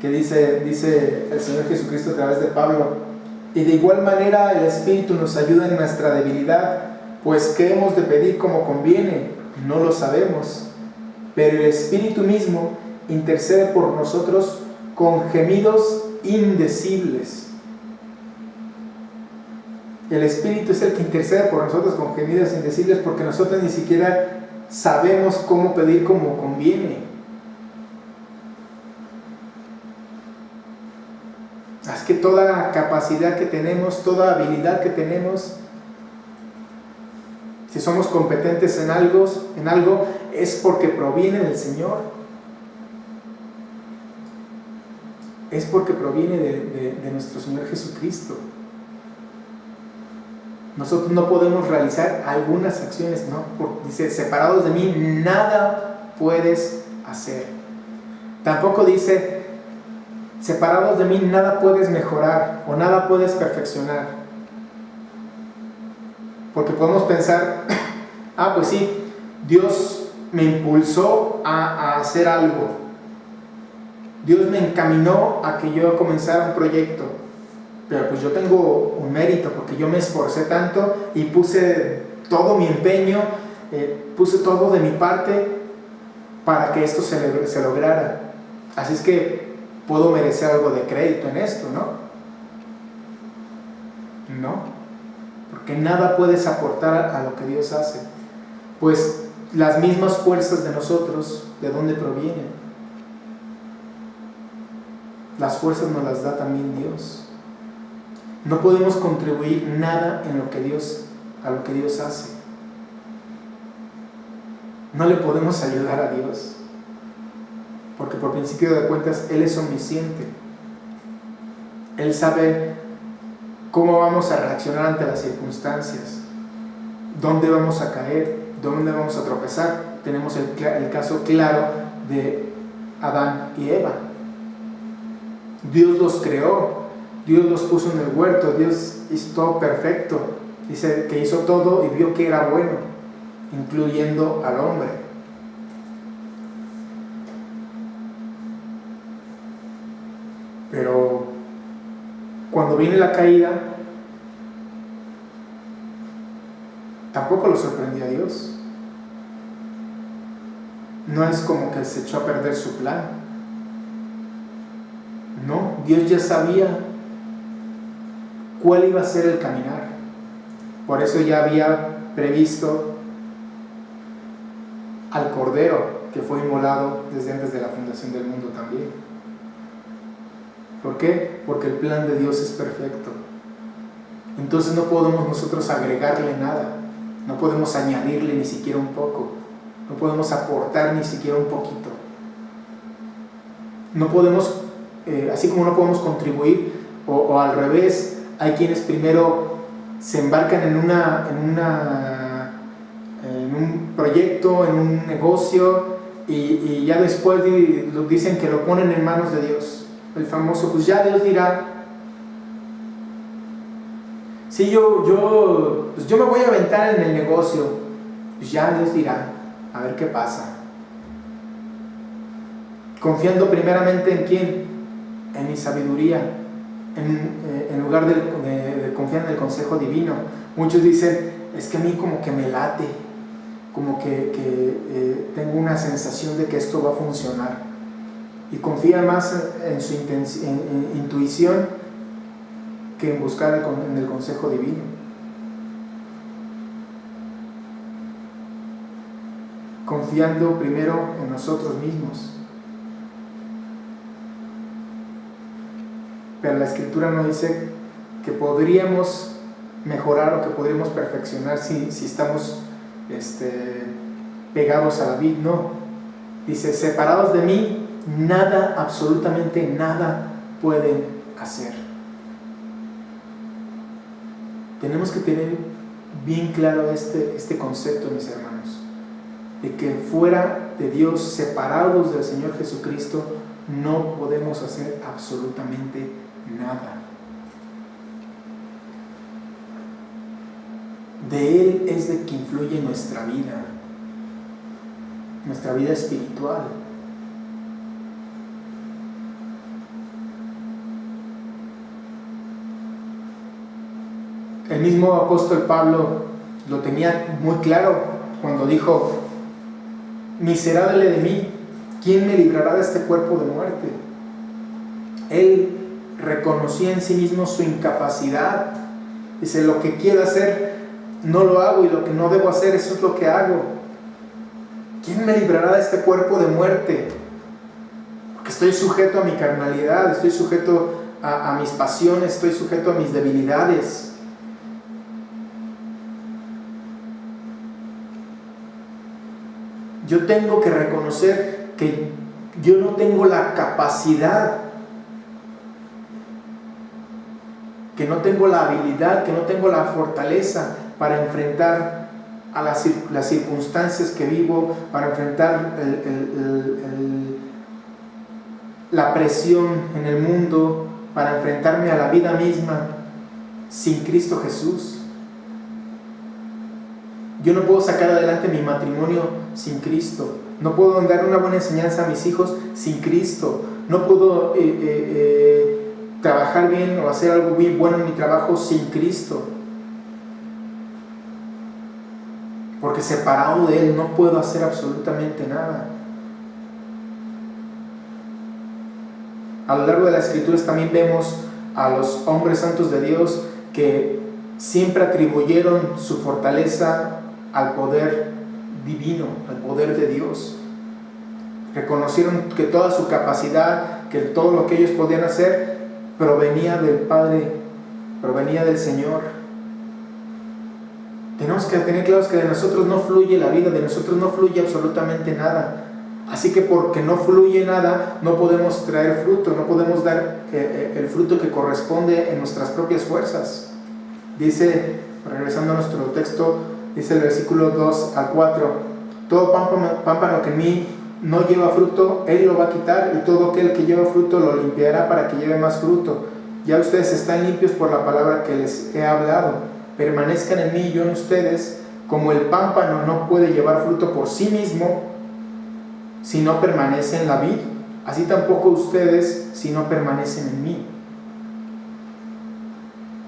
que dice el Señor Jesucristo a través de Pablo: y de igual manera el Espíritu nos ayuda en nuestra debilidad, pues ¿qué hemos de pedir como conviene? No lo sabemos, pero el Espíritu mismo intercede por nosotros con gemidos indecibles. El Espíritu es el que intercede por nosotros con gemidos indecibles, porque nosotros ni siquiera sabemos cómo pedir como conviene. Es que toda capacidad que tenemos, toda habilidad que tenemos, si somos competentes en algo, es porque proviene del Señor. Es porque proviene de nuestro Señor Jesucristo. Nosotros no podemos realizar algunas acciones, ¿no? Dice, separados de mí, nada puedes hacer. Tampoco dice, separados de mí, nada puedes mejorar o nada puedes perfeccionar. Porque podemos pensar, pues sí, Dios me impulsó a hacer algo. Dios me encaminó a que yo comenzara un proyecto. Pero pues yo tengo un mérito porque yo me esforcé tanto y puse todo mi empeño, puse todo de mi parte para que esto se lograra. Así es que puedo merecer algo de crédito en esto, ¿no? No, porque nada puedes aportar a lo que Dios hace. Pues las mismas fuerzas de nosotros, ¿de dónde provienen? Las fuerzas nos las da también Dios. No podemos contribuir nada a lo que Dios hace. No le podemos ayudar a Dios, porque por principio de cuentas Él es omnisciente. Él sabe cómo vamos a reaccionar ante las circunstancias, dónde vamos a caer, dónde vamos a tropezar. Tenemos el caso claro de Adán y Eva. Dios los creó, Dios los puso en el huerto, Dios hizo todo perfecto. Dice que hizo todo y vio que era bueno, incluyendo al hombre. Pero cuando viene la caída, tampoco lo sorprendió a Dios. No es como que se echó a perder su plan. No, Dios ya sabía cuál iba a ser el caminar. Por eso ya había previsto al Cordero que fue inmolado desde antes de la fundación del mundo también. ¿Por qué? Porque el plan de Dios es perfecto. Entonces no podemos nosotros agregarle nada, no podemos añadirle ni siquiera un poco, no podemos aportar ni siquiera un poquito. No podemos, así como no podemos contribuir, o al revés, hay quienes primero se embarcan en un proyecto, en un negocio, y ya después dicen que lo ponen en manos de Dios. El famoso, pues ya Dios dirá. Si pues yo me voy a aventar en el negocio, pues ya Dios dirá, a ver qué pasa. Confiando primeramente en quién, en mi sabiduría, en lugar de confiar en el consejo divino. Muchos dicen, es que a mí como que me late, como que tengo una sensación de que esto va a funcionar, y confía más en su intuición que en buscar en el consejo divino. Confiando primero en nosotros mismos. Pero la Escritura no dice que podríamos mejorar o que podríamos perfeccionar si estamos pegados a la vid. No, dice, separados de mí, nada, absolutamente nada pueden hacer. Tenemos que tener bien claro este concepto, mis hermanos, de que fuera de Dios, separados del Señor Jesucristo, no podemos hacer absolutamente nada. De Él es de que influye nuestra vida espiritual. El mismo apóstol Pablo lo tenía muy claro cuando dijo, miserable de mí, ¿quién me librará de este cuerpo de muerte? Él reconocía en sí mismo su incapacidad. Dice, lo que quiero hacer no lo hago, y lo que no debo hacer, eso es lo que hago. ¿Quién me librará de este cuerpo de muerte? Porque estoy sujeto a mi carnalidad, estoy sujeto a mis pasiones, estoy sujeto a mis debilidades. Yo tengo que reconocer que yo no tengo la capacidad, que no tengo la habilidad, que no tengo la fortaleza para enfrentar a las circunstancias que vivo, para enfrentar la presión en el mundo, para enfrentarme a la vida misma sin Cristo Jesús. Yo no puedo sacar adelante mi matrimonio sin Cristo. No puedo dar una buena enseñanza a mis hijos sin Cristo. No puedo trabajar bien o hacer algo bien bueno en mi trabajo sin Cristo. Porque separado de Él no puedo hacer absolutamente nada. A lo largo de las Escrituras también vemos a los hombres santos de Dios que siempre atribuyeron su fortaleza al poder divino, al poder de Dios. Reconocieron que toda su capacidad, que todo lo que ellos podían hacer, provenía del Padre, provenía del Señor. Tenemos que tener claros que de nosotros no fluye la vida, de nosotros no fluye absolutamente nada. Así que porque no fluye nada, no podemos traer fruto, no podemos dar el fruto que corresponde en nuestras propias fuerzas. Dice, regresando a nuestro texto, dice el versículo 2 al 4, todo pámpano que en mí no lleva fruto, Él lo va a quitar, y todo aquel que lleva fruto lo limpiará para que lleve más fruto. Ya ustedes están limpios por la palabra que les he hablado. Permanezcan en mí y yo en ustedes. Como el pámpano no puede llevar fruto por sí mismo si no permanece en la vid, así tampoco ustedes si no permanecen en mí.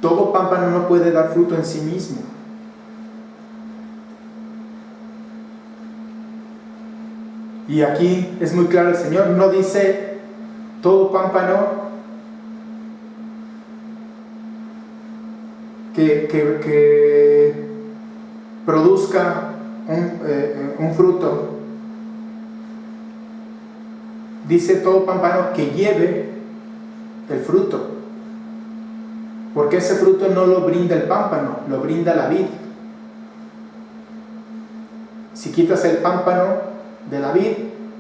Todo pámpano no puede dar fruto en sí mismo. Y aquí es muy claro, el Señor no dice todo pámpano que produzca un fruto. Dice todo pámpano que lleve el fruto, porque ese fruto no lo brinda el pámpano, lo brinda la vid. Si quitas el pámpano de la vid,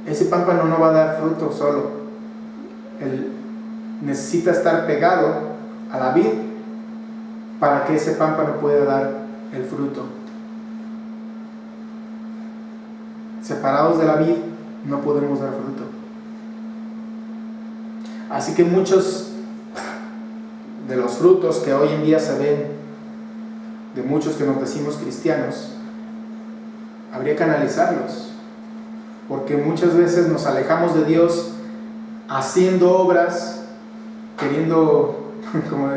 ese pámpano no va a dar fruto solo. Él necesita estar pegado a la vid para que ese pámpano pueda dar el fruto. Separados de la vid no podemos dar fruto. Así que muchos de los frutos que hoy en día se ven de muchos que nos decimos cristianos, habría que analizarlos, porque muchas veces nos alejamos de Dios haciendo obras, queriendo, como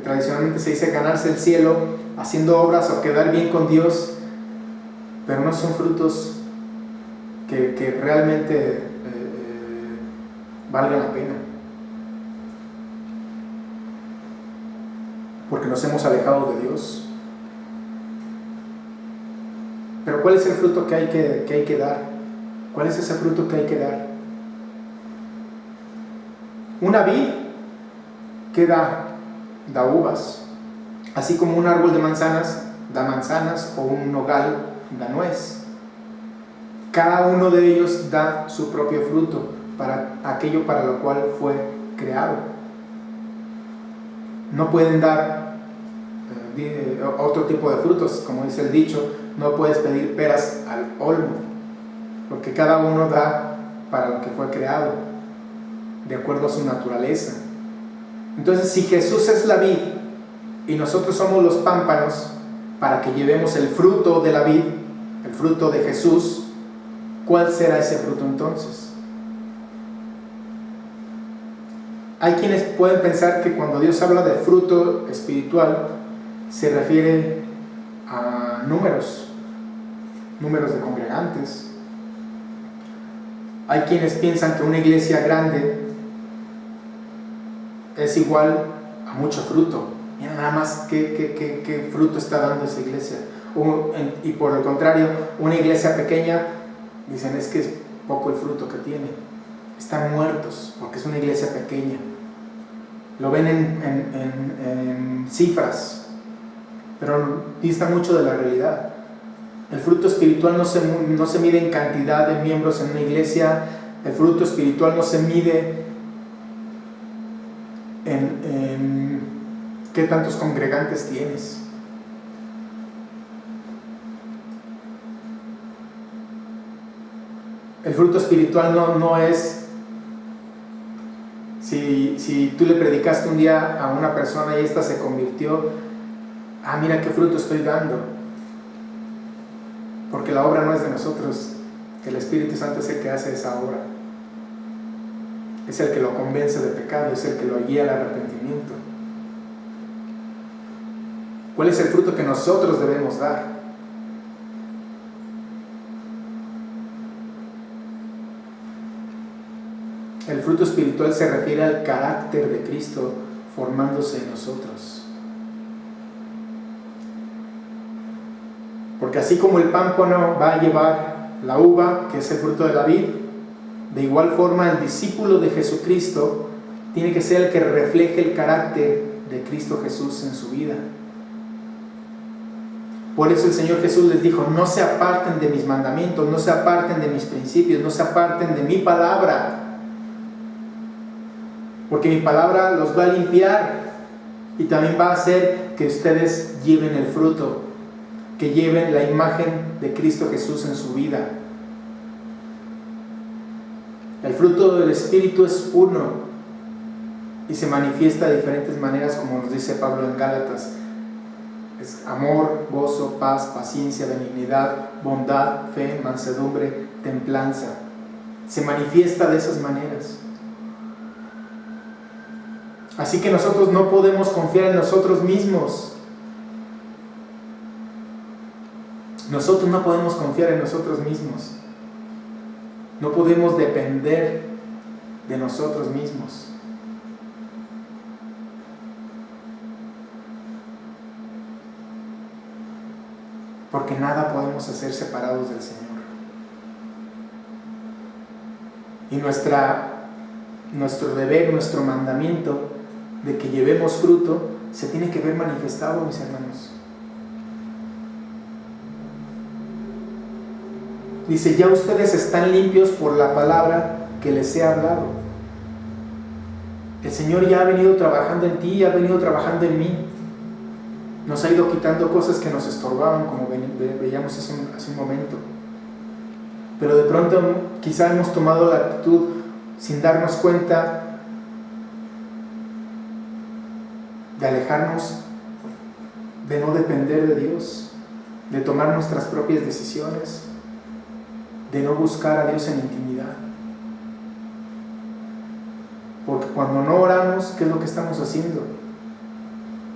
tradicionalmente se dice, ganarse el cielo, haciendo obras o quedar bien con Dios, pero no son frutos que realmente valgan la pena, porque nos hemos alejado de Dios. Pero ¿cuál es el fruto que hay que dar? ¿Cuál es ese fruto que hay que dar? Una vid que da uvas, así como un árbol de manzanas da manzanas, o un nogal da nuez. Cada uno de ellos da su propio fruto para aquello para lo cual fue creado. No pueden dar otro tipo de frutos, como dice el dicho, no puedes pedir peras al olmo, porque cada uno da para lo que fue creado, de acuerdo a su naturaleza. Entonces, si Jesús es la vid y nosotros somos los pámpanos, para que llevemos el fruto de la vid, el fruto de Jesús, ¿cuál será ese fruto entonces? Hay quienes pueden pensar que cuando Dios habla de fruto espiritual, se refiere a números de congregantes. Hay quienes piensan que una iglesia grande es igual a mucho fruto. Mira nada más qué fruto está dando esa iglesia. Y por el contrario, una iglesia pequeña, dicen, es que es poco el fruto que tiene. Están muertos porque es una iglesia pequeña. Lo ven en cifras, pero dista mucho de la realidad. El fruto espiritual no se mide en cantidad de miembros en una iglesia. El fruto espiritual no se mide en qué tantos congregantes tienes. El fruto espiritual no es si tú le predicaste un día a una persona y ésta se convirtió, mira qué fruto estoy dando, porque la obra no es de nosotros, el Espíritu Santo es el que hace esa obra, es el que lo convence de pecado, es el que lo guía al arrepentimiento. ¿Cuál es el fruto que nosotros debemos dar? El fruto espiritual se refiere al carácter de Cristo formándose en nosotros. Porque así como el pámpano va a llevar la uva, que es el fruto de la vid, de igual forma el discípulo de Jesucristo tiene que ser el que refleje el carácter de Cristo Jesús en su vida. Por eso el Señor Jesús les dijo, no se aparten de mis mandamientos, no se aparten de mis principios, no se aparten de mi palabra, porque mi palabra los va a limpiar y también va a hacer que ustedes lleven el fruto, que lleven la imagen de Cristo Jesús en su vida. El fruto del Espíritu es uno y se manifiesta de diferentes maneras, como nos dice Pablo en Gálatas. Es amor, gozo, paz, paciencia, benignidad, bondad, fe, mansedumbre, templanza. se manifiesta de esas maneras. Así que nosotros no podemos confiar en nosotros mismos. Nosotros no podemos confiar en nosotros mismos. No podemos depender de nosotros mismos. Porque nada podemos hacer separados del Señor. Y nuestro deber, nuestro mandamiento de que llevemos fruto, se tiene que ver manifestado, mis hermanos. Dice, ya ustedes están limpios por la palabra que les he hablado. El Señor ya ha venido trabajando en ti, ha venido trabajando en mí. Nos ha ido quitando cosas que nos estorbaban, como veíamos hace un momento. Pero de pronto quizá hemos tomado la actitud sin darnos cuenta de alejarnos, de no depender de Dios, de tomar nuestras propias decisiones, de no buscar a Dios en intimidad. Porque cuando no oramos, ¿qué es lo que estamos haciendo?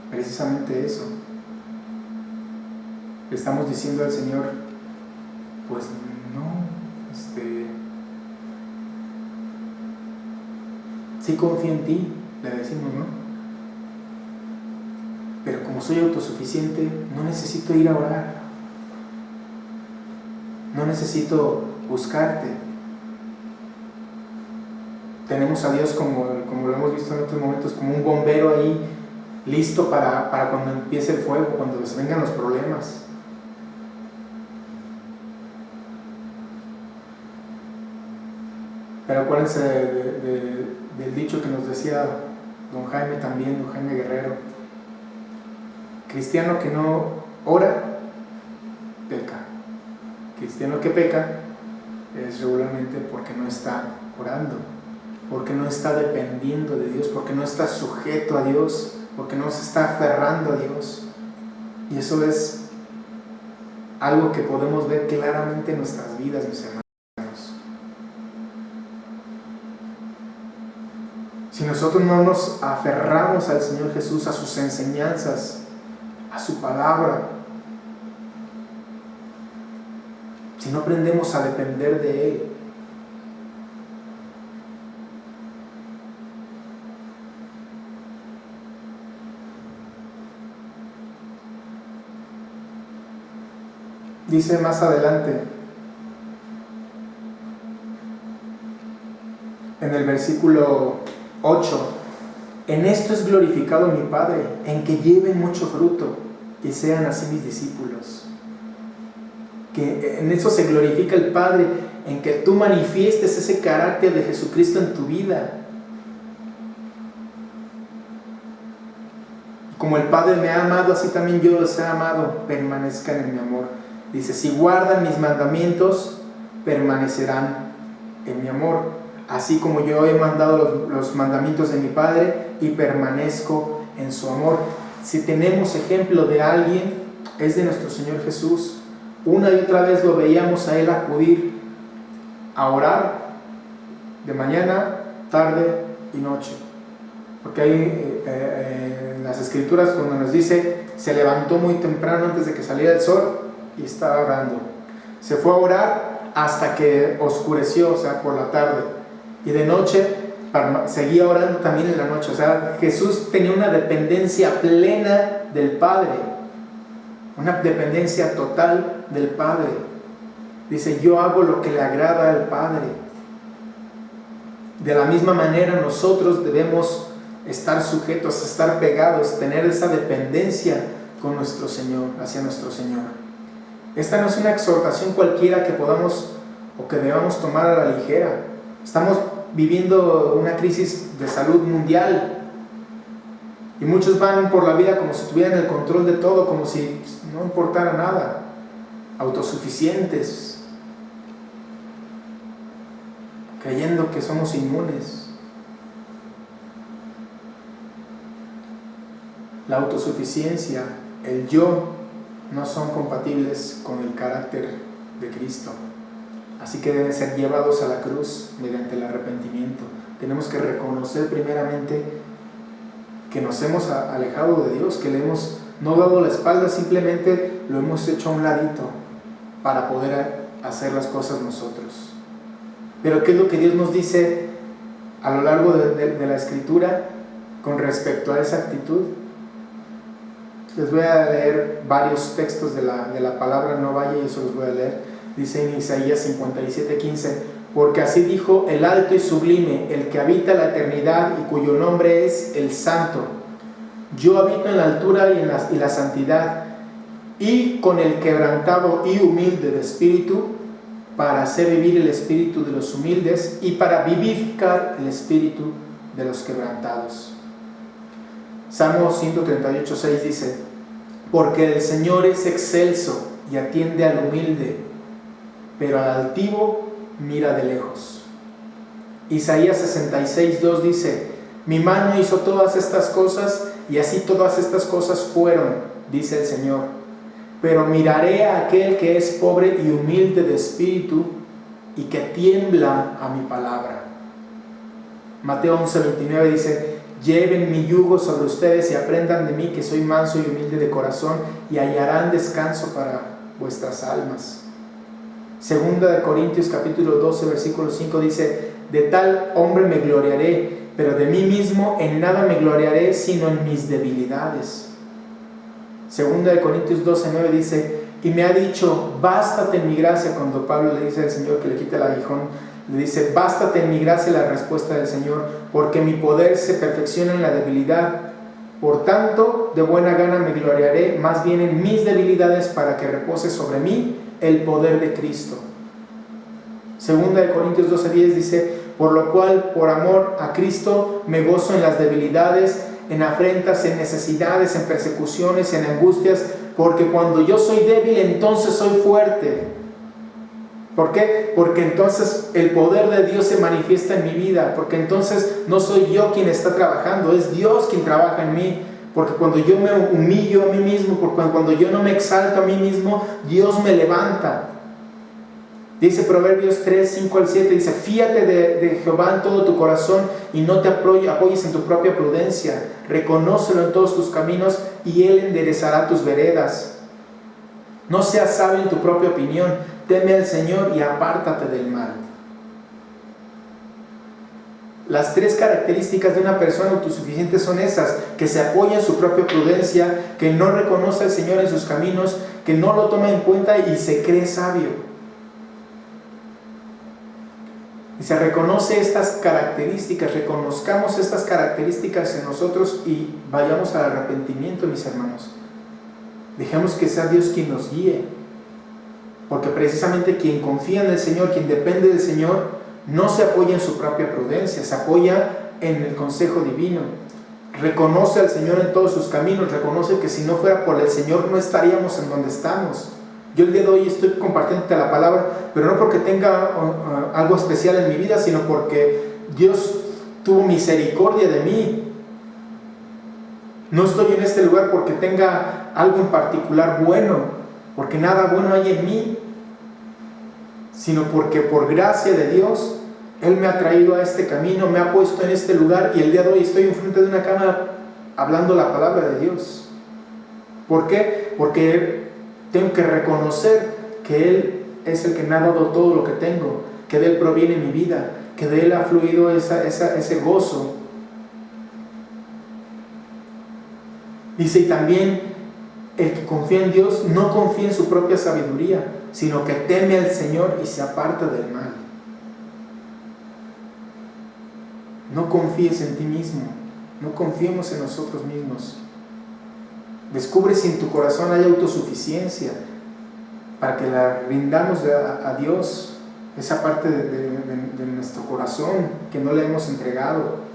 Precisamente eso. Le estamos diciendo al Señor, pues no, sí confío en ti, le decimos, ¿no? Pero como soy autosuficiente, no necesito ir a orar, no necesito buscarte. Tenemos a Dios, como lo hemos visto en otros momentos, como un bombero ahí, listo para cuando empiece el fuego, cuando se vengan los problemas. Pero acuérdense del dicho que nos decía don Jaime también, don Jaime Guerrero: cristiano que no ora, peca. Cristiano que peca es regularmente porque no está orando, porque no está dependiendo de Dios, porque no está sujeto a Dios, porque no se está aferrando a Dios. Y eso es algo que podemos ver claramente en nuestras vidas, mis hermanos. Si nosotros no nos aferramos al Señor Jesús, a sus enseñanzas, a su palabra, si no aprendemos a depender de Él, dice más adelante, en el versículo 8: en esto es glorificado mi Padre, en que lleven mucho fruto y sean así mis discípulos. Que en eso se glorifica el Padre, en que tú manifiestes ese carácter de Jesucristo en tu vida. Como el Padre me ha amado, así también yo los he amado, permanezcan en mi amor. Dice, si guardan mis mandamientos, permanecerán en mi amor, así como yo he mandado los mandamientos de mi Padre y permanezco en su amor. Si tenemos ejemplo de alguien, es de nuestro Señor Jesús. Una y otra vez lo veíamos a Él acudir a orar de mañana, tarde y noche. Porque ahí en las Escrituras, cuando nos dice, se levantó muy temprano antes de que saliera el sol y estaba orando. Se fue a orar hasta que oscureció, o sea, por la tarde. Y de noche seguía orando también en la noche. O sea, Jesús tenía una dependencia plena del Padre, una dependencia total del Padre. Dice, yo hago lo que le agrada al Padre. De la misma manera nosotros debemos estar sujetos, estar pegados, tener esa dependencia con nuestro Señor, hacia nuestro Señor. Esta no es una exhortación cualquiera que podamos o que debamos tomar a la ligera. Estamos viviendo una crisis de salud mundial y muchos van por la vida como si tuvieran el control de todo, como si no importara nada, autosuficientes, creyendo que somos inmunes. La autosuficiencia, el yo, no son compatibles con el carácter de Cristo. así que deben ser llevados a la cruz mediante el arrepentimiento. Tenemos que reconocer primeramente que nos hemos alejado de Dios, que le hemos no dado la espalda, simplemente lo hemos hecho a un ladito para poder hacer las cosas nosotros. Pero ¿qué es lo que Dios nos dice a lo largo de la Escritura con respecto a esa actitud? Les voy a leer varios textos de la palabra, no vaya, y eso los voy a leer. Dice en Isaías 57:15: porque así dijo el alto y sublime, el que habita la eternidad y cuyo nombre es el Santo: yo habito en la altura y la santidad, y con el quebrantado y humilde de espíritu, para hacer vivir el espíritu de los humildes y para vivificar el espíritu de los quebrantados. Salmo 138:6 dice: porque el Señor es excelso y atiende al humilde, pero al altivo mira de lejos. Isaías 66:2 dice: mi mano hizo todas estas cosas, y así todas estas cosas fueron, dice el Señor. Pero miraré a aquel que es pobre y humilde de espíritu, y que tiembla a mi palabra. Mateo 11:29 dice: lleven mi yugo sobre ustedes y aprendan de mí, que soy manso y humilde de corazón, y hallarán descanso para vuestras almas. Segunda de Corintios capítulo 12 versículo 5 dice: de tal hombre me gloriaré, pero de mí mismo en nada me gloriaré, sino en mis debilidades. Segunda de Corintios 12:9 dice: y me ha dicho, bástate en mi gracia. Cuando Pablo le dice al Señor que le quite el aguijón, le dice: bástate en mi gracia. La respuesta del Señor: porque mi poder se perfecciona en la debilidad. Por tanto, de buena gana me gloriaré más bien en mis debilidades, para que repose sobre mí el poder de Cristo. Segunda de Corintios 12:10 dice: por lo cual, por amor a Cristo, me gozo en las debilidades, en afrentas, en necesidades, en persecuciones, en angustias, porque cuando yo soy débil, entonces soy fuerte. ¿Por qué? Porque entonces el poder de Dios se manifiesta en mi vida, porque entonces no soy yo quien está trabajando, es Dios quien trabaja en mí. Porque cuando yo me humillo a mí mismo, porque cuando yo no me exalto a mí mismo, Dios me levanta. Dice Proverbios 3:5-7, dice: fíate de Jehová en todo tu corazón y no te apoyes en tu propia prudencia. Reconócelo en todos tus caminos y Él enderezará tus veredas. No seas sabio en tu propia opinión, teme al Señor y apártate del mal. Las tres características de una persona autosuficiente son esas: que se apoya en su propia prudencia, que no reconoce al Señor en sus caminos, que no lo toma en cuenta y se cree sabio. Y se reconoce estas características, reconozcamos estas características en nosotros y vayamos al arrepentimiento, mis hermanos. Dejemos que sea Dios quien nos guíe, porque precisamente quien confía en el Señor, quien depende del Señor, no se apoya en su propia prudencia, se apoya en el consejo divino. Reconoce al Señor en todos sus caminos, reconoce que si no fuera por el Señor no estaríamos en donde estamos. Yo el día de hoy estoy compartiéndote la palabra, pero no porque tenga algo especial en mi vida, sino porque Dios tuvo misericordia de mí. No estoy en este lugar porque tenga algo en particular bueno, porque nada bueno hay en mí, sino porque por gracia de Dios, Él me ha traído a este camino, me ha puesto en este lugar, y el día de hoy estoy enfrente de una cámara hablando la palabra de Dios. ¿Por qué? Porque tengo que reconocer que Él es el que me ha dado todo lo que tengo, que de Él proviene mi vida, que de Él ha fluido ese gozo. Dice: y también el que confía en Dios no confía en su propia sabiduría, sino que teme al Señor y se aparta del mal. No confíes en ti mismo, no confiemos en nosotros mismos. Descubre si en tu corazón hay autosuficiencia, para que la rindamos a Dios, esa parte de nuestro corazón que no le hemos entregado.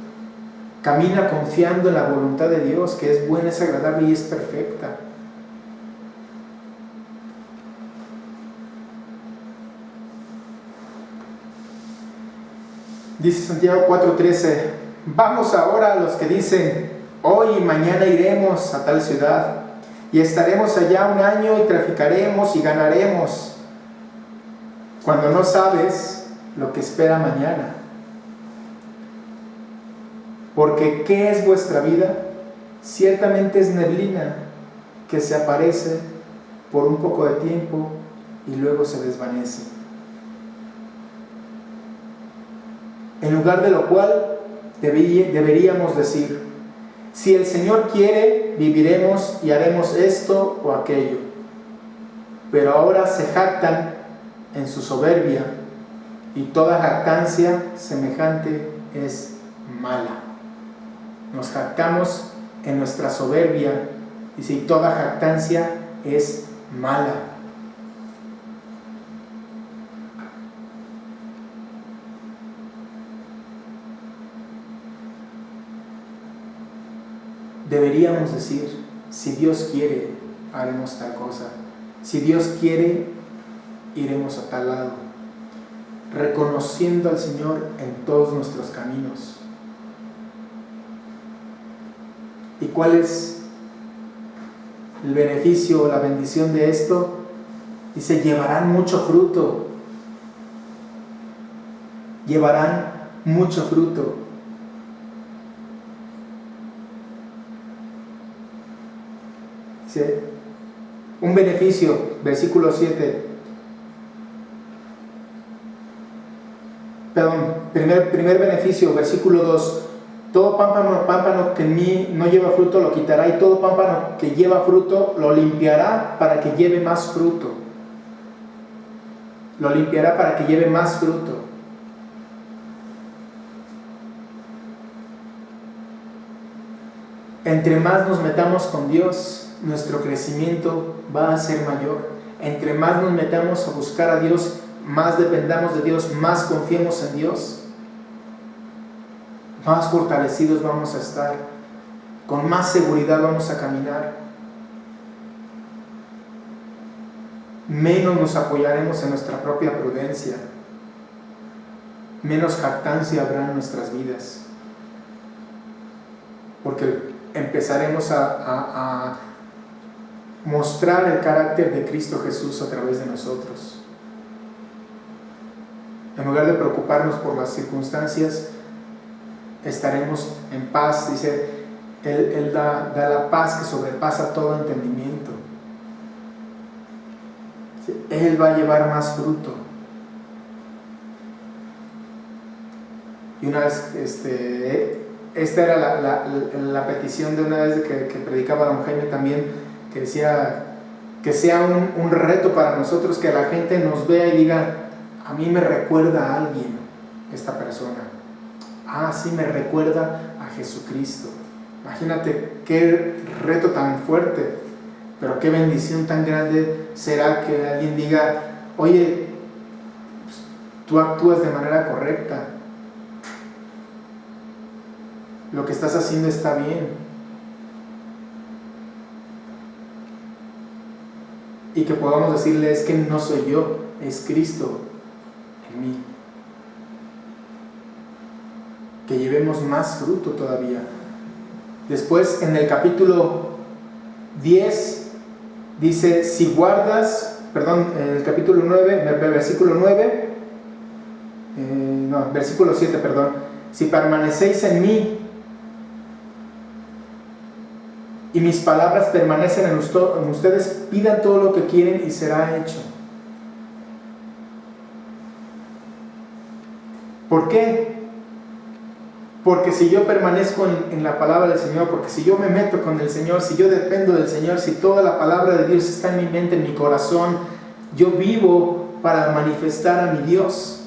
Camina confiando en la voluntad de Dios, que es buena, es agradable y es perfecta. Dice Santiago 4:13: vamos ahora a los que dicen: hoy y mañana iremos a tal ciudad, y estaremos allá un año y traficaremos y ganaremos. cuando no sabes lo que espera mañana. Porque ¿qué es vuestra vida? Ciertamente es neblina que se aparece por un poco de tiempo y luego se desvanece. En lugar de lo cual deberíamos decir: si el Señor quiere, viviremos y haremos esto o aquello. Pero ahora se jactan en su soberbia, y toda jactancia semejante es mala. Nos jactamos en nuestra soberbia, y si toda jactancia es mala. Deberíamos decir: si Dios quiere, haremos tal cosa. Si Dios quiere, iremos a tal lado. Reconociendo al Señor en todos nuestros caminos. ¿Y cuál es el beneficio o la bendición de esto? Dice: llevarán mucho fruto. Llevarán mucho fruto. Dice, un beneficio, versículo 7. Perdón, primer beneficio, versículo 2. Todo pámpano que en mí no lleva fruto lo quitará, y todo pámpano que lleva fruto lo limpiará para que lleve más fruto. Lo limpiará para que lleve más fruto. Entre más nos metamos con Dios, nuestro crecimiento va a ser mayor. Entre más nos metamos a buscar a Dios, más dependamos de Dios, más confiemos en Dios, más fortalecidos vamos a estar, con más seguridad vamos a caminar, menos nos apoyaremos en nuestra propia prudencia, menos jactancia habrá en nuestras vidas, porque empezaremos a mostrar el carácter de Cristo Jesús a través de nosotros. En lugar de preocuparnos por las circunstancias, estaremos en paz. Dice, Él da la paz que sobrepasa todo entendimiento. Él va a llevar más fruto. Y una vez, esta era la petición de una vez que predicaba don Jaime también, que decía que sea un reto para nosotros, que la gente nos vea y diga: a mí me recuerda a alguien esta persona. Ah, sí, me recuerda a Jesucristo. Imagínate qué reto tan fuerte, pero qué bendición tan grande será que alguien diga: oye, pues, tú actúas de manera correcta, lo que estás haciendo está bien. Y que podamos decirle: es que no soy yo, es Cristo en mí. Que llevemos más fruto todavía. Después, en el capítulo 10 dice: si guardas, perdón, en el capítulo 9, versículo 9, versículo 7, perdón: si permanecéis en mí y mis palabras permanecen en ustedes, pidan todo lo que quieren y será hecho. ¿Por qué? Porque si yo permanezco en la palabra del Señor, porque si yo me meto con el Señor, si yo dependo del Señor, si toda la palabra de Dios está en mi mente, en mi corazón, yo vivo para manifestar a mi Dios.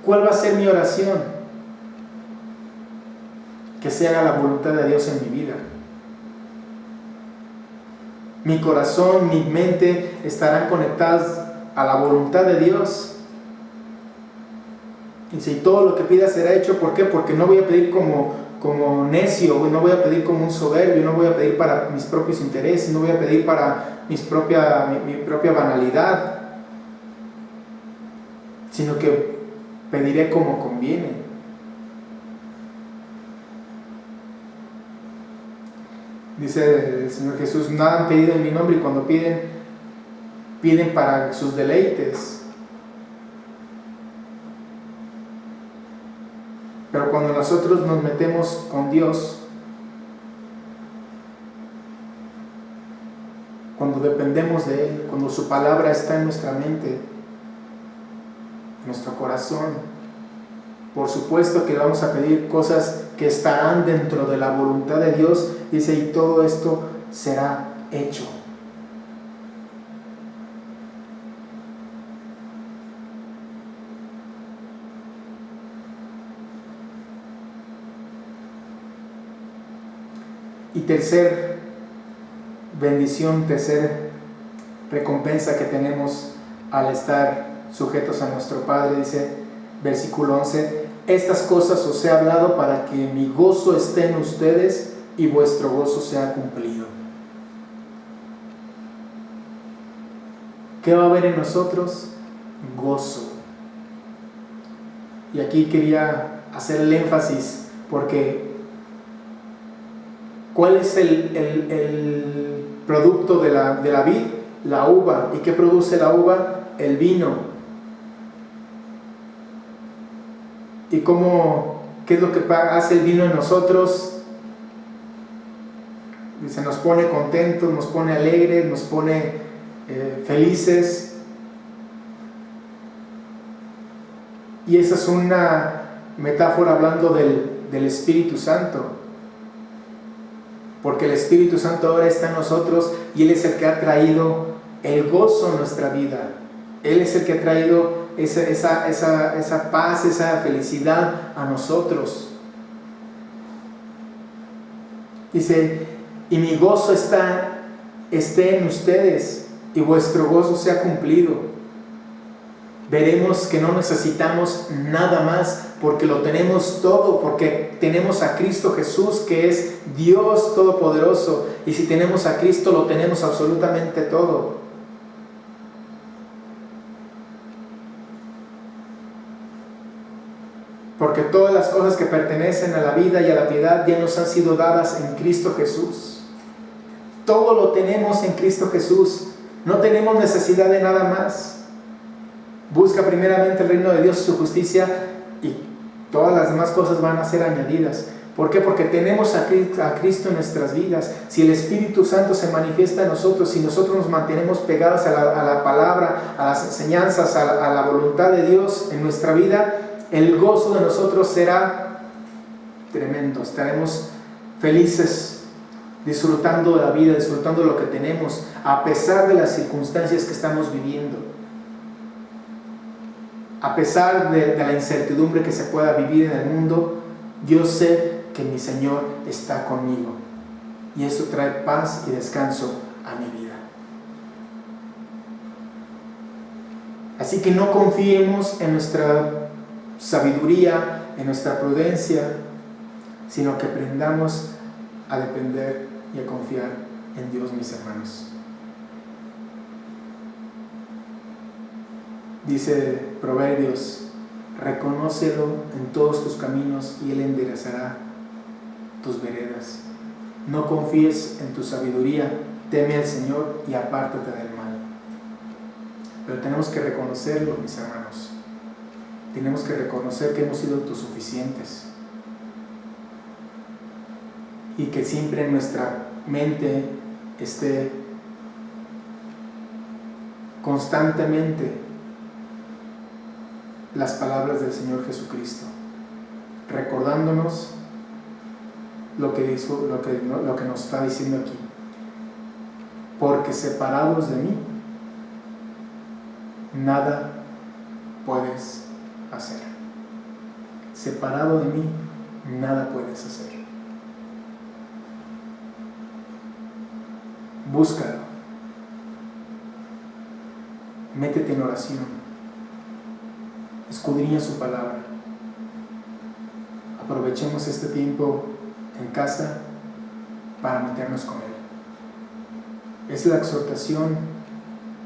¿Cuál va a ser mi oración? Que se haga la voluntad de Dios en mi vida. Mi corazón, mi mente estarán conectadas a la voluntad de Dios. Y si todo lo que pida será hecho, ¿por qué? Porque no voy a pedir como necio, no voy a pedir como un soberbio, no voy a pedir para mis propios intereses, no voy a pedir para mi propia banalidad, sino que pediré como conviene. Dice el Señor Jesús: nada han pedido en mi nombre, y cuando piden para sus deleites. nosotros nos metemos con Dios, cuando dependemos de Él, cuando su palabra está en nuestra mente, en nuestro corazón, por supuesto que le vamos a pedir cosas que estarán dentro de la voluntad de Dios, dice, y todo esto será hecho. Y tercer bendición, tercer recompensa que tenemos al estar sujetos a nuestro Padre, dice versículo 11, estas cosas os he hablado para que mi gozo esté en ustedes y vuestro gozo sea cumplido. ¿Qué va a haber en nosotros? Gozo. Y aquí quería hacer el énfasis, porque ¿cuál es el producto de la vid? La uva. ¿Y qué produce la uva? El vino. ¿Y qué es lo que hace el vino en nosotros? Se nos pone contentos, nos pone alegres, nos pone felices. Y esa es una metáfora hablando del Espíritu Santo. Porque el Espíritu Santo ahora está en nosotros y Él es el que ha traído el gozo en nuestra vida. Él es el que ha traído esa paz, esa felicidad a nosotros. Dice, y mi gozo esté en ustedes y vuestro gozo sea cumplido. Veremos que no necesitamos nada más, porque lo tenemos todo, porque tenemos a Cristo Jesús, que es Dios Todopoderoso, y si tenemos a Cristo lo tenemos absolutamente todo. Porque todas las cosas que pertenecen a la vida y a la piedad ya nos han sido dadas en Cristo Jesús. Todo lo tenemos en Cristo Jesús, no tenemos necesidad de nada más. Busca primeramente el reino de Dios y su justicia, y todas las demás cosas van a ser añadidas. ¿Por qué? Porque tenemos a Cristo en nuestras vidas. Si el Espíritu Santo se manifiesta en nosotros, si nosotros nos mantenemos pegados a la palabra, a las enseñanzas, a la voluntad de Dios en nuestra vida, el gozo de nosotros será tremendo. Estaremos felices, disfrutando de la vida, disfrutando de lo que tenemos, a pesar de las circunstancias que estamos viviendo. A pesar de la incertidumbre que se pueda vivir en el mundo, yo sé que mi Señor está conmigo. Y eso trae paz y descanso a mi vida. Así que no confiemos en nuestra sabiduría, en nuestra prudencia, sino que aprendamos a depender y a confiar en Dios, mis hermanos. Dice Proverbios, reconócelo en todos tus caminos y Él enderezará tus veredas. No confíes en tu sabiduría, teme al Señor y apártate del mal. Pero tenemos que reconocerlo, mis hermanos. Tenemos que reconocer que hemos sido autosuficientes y que siempre en nuestra mente esté constantemente las palabras del Señor Jesucristo, recordándonos lo que nos está diciendo aquí. Porque separados de mí, nada puedes hacer. Separado de mí, nada puedes hacer. Búscalo. Métete en oración. Escudriña su palabra. Aprovechemos este tiempo en casa para meternos con Él. Es la exhortación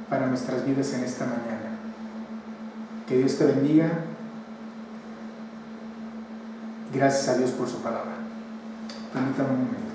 para nuestras vidas en esta mañana. Que Dios te bendiga. Gracias a Dios por su palabra. Permítame un momento.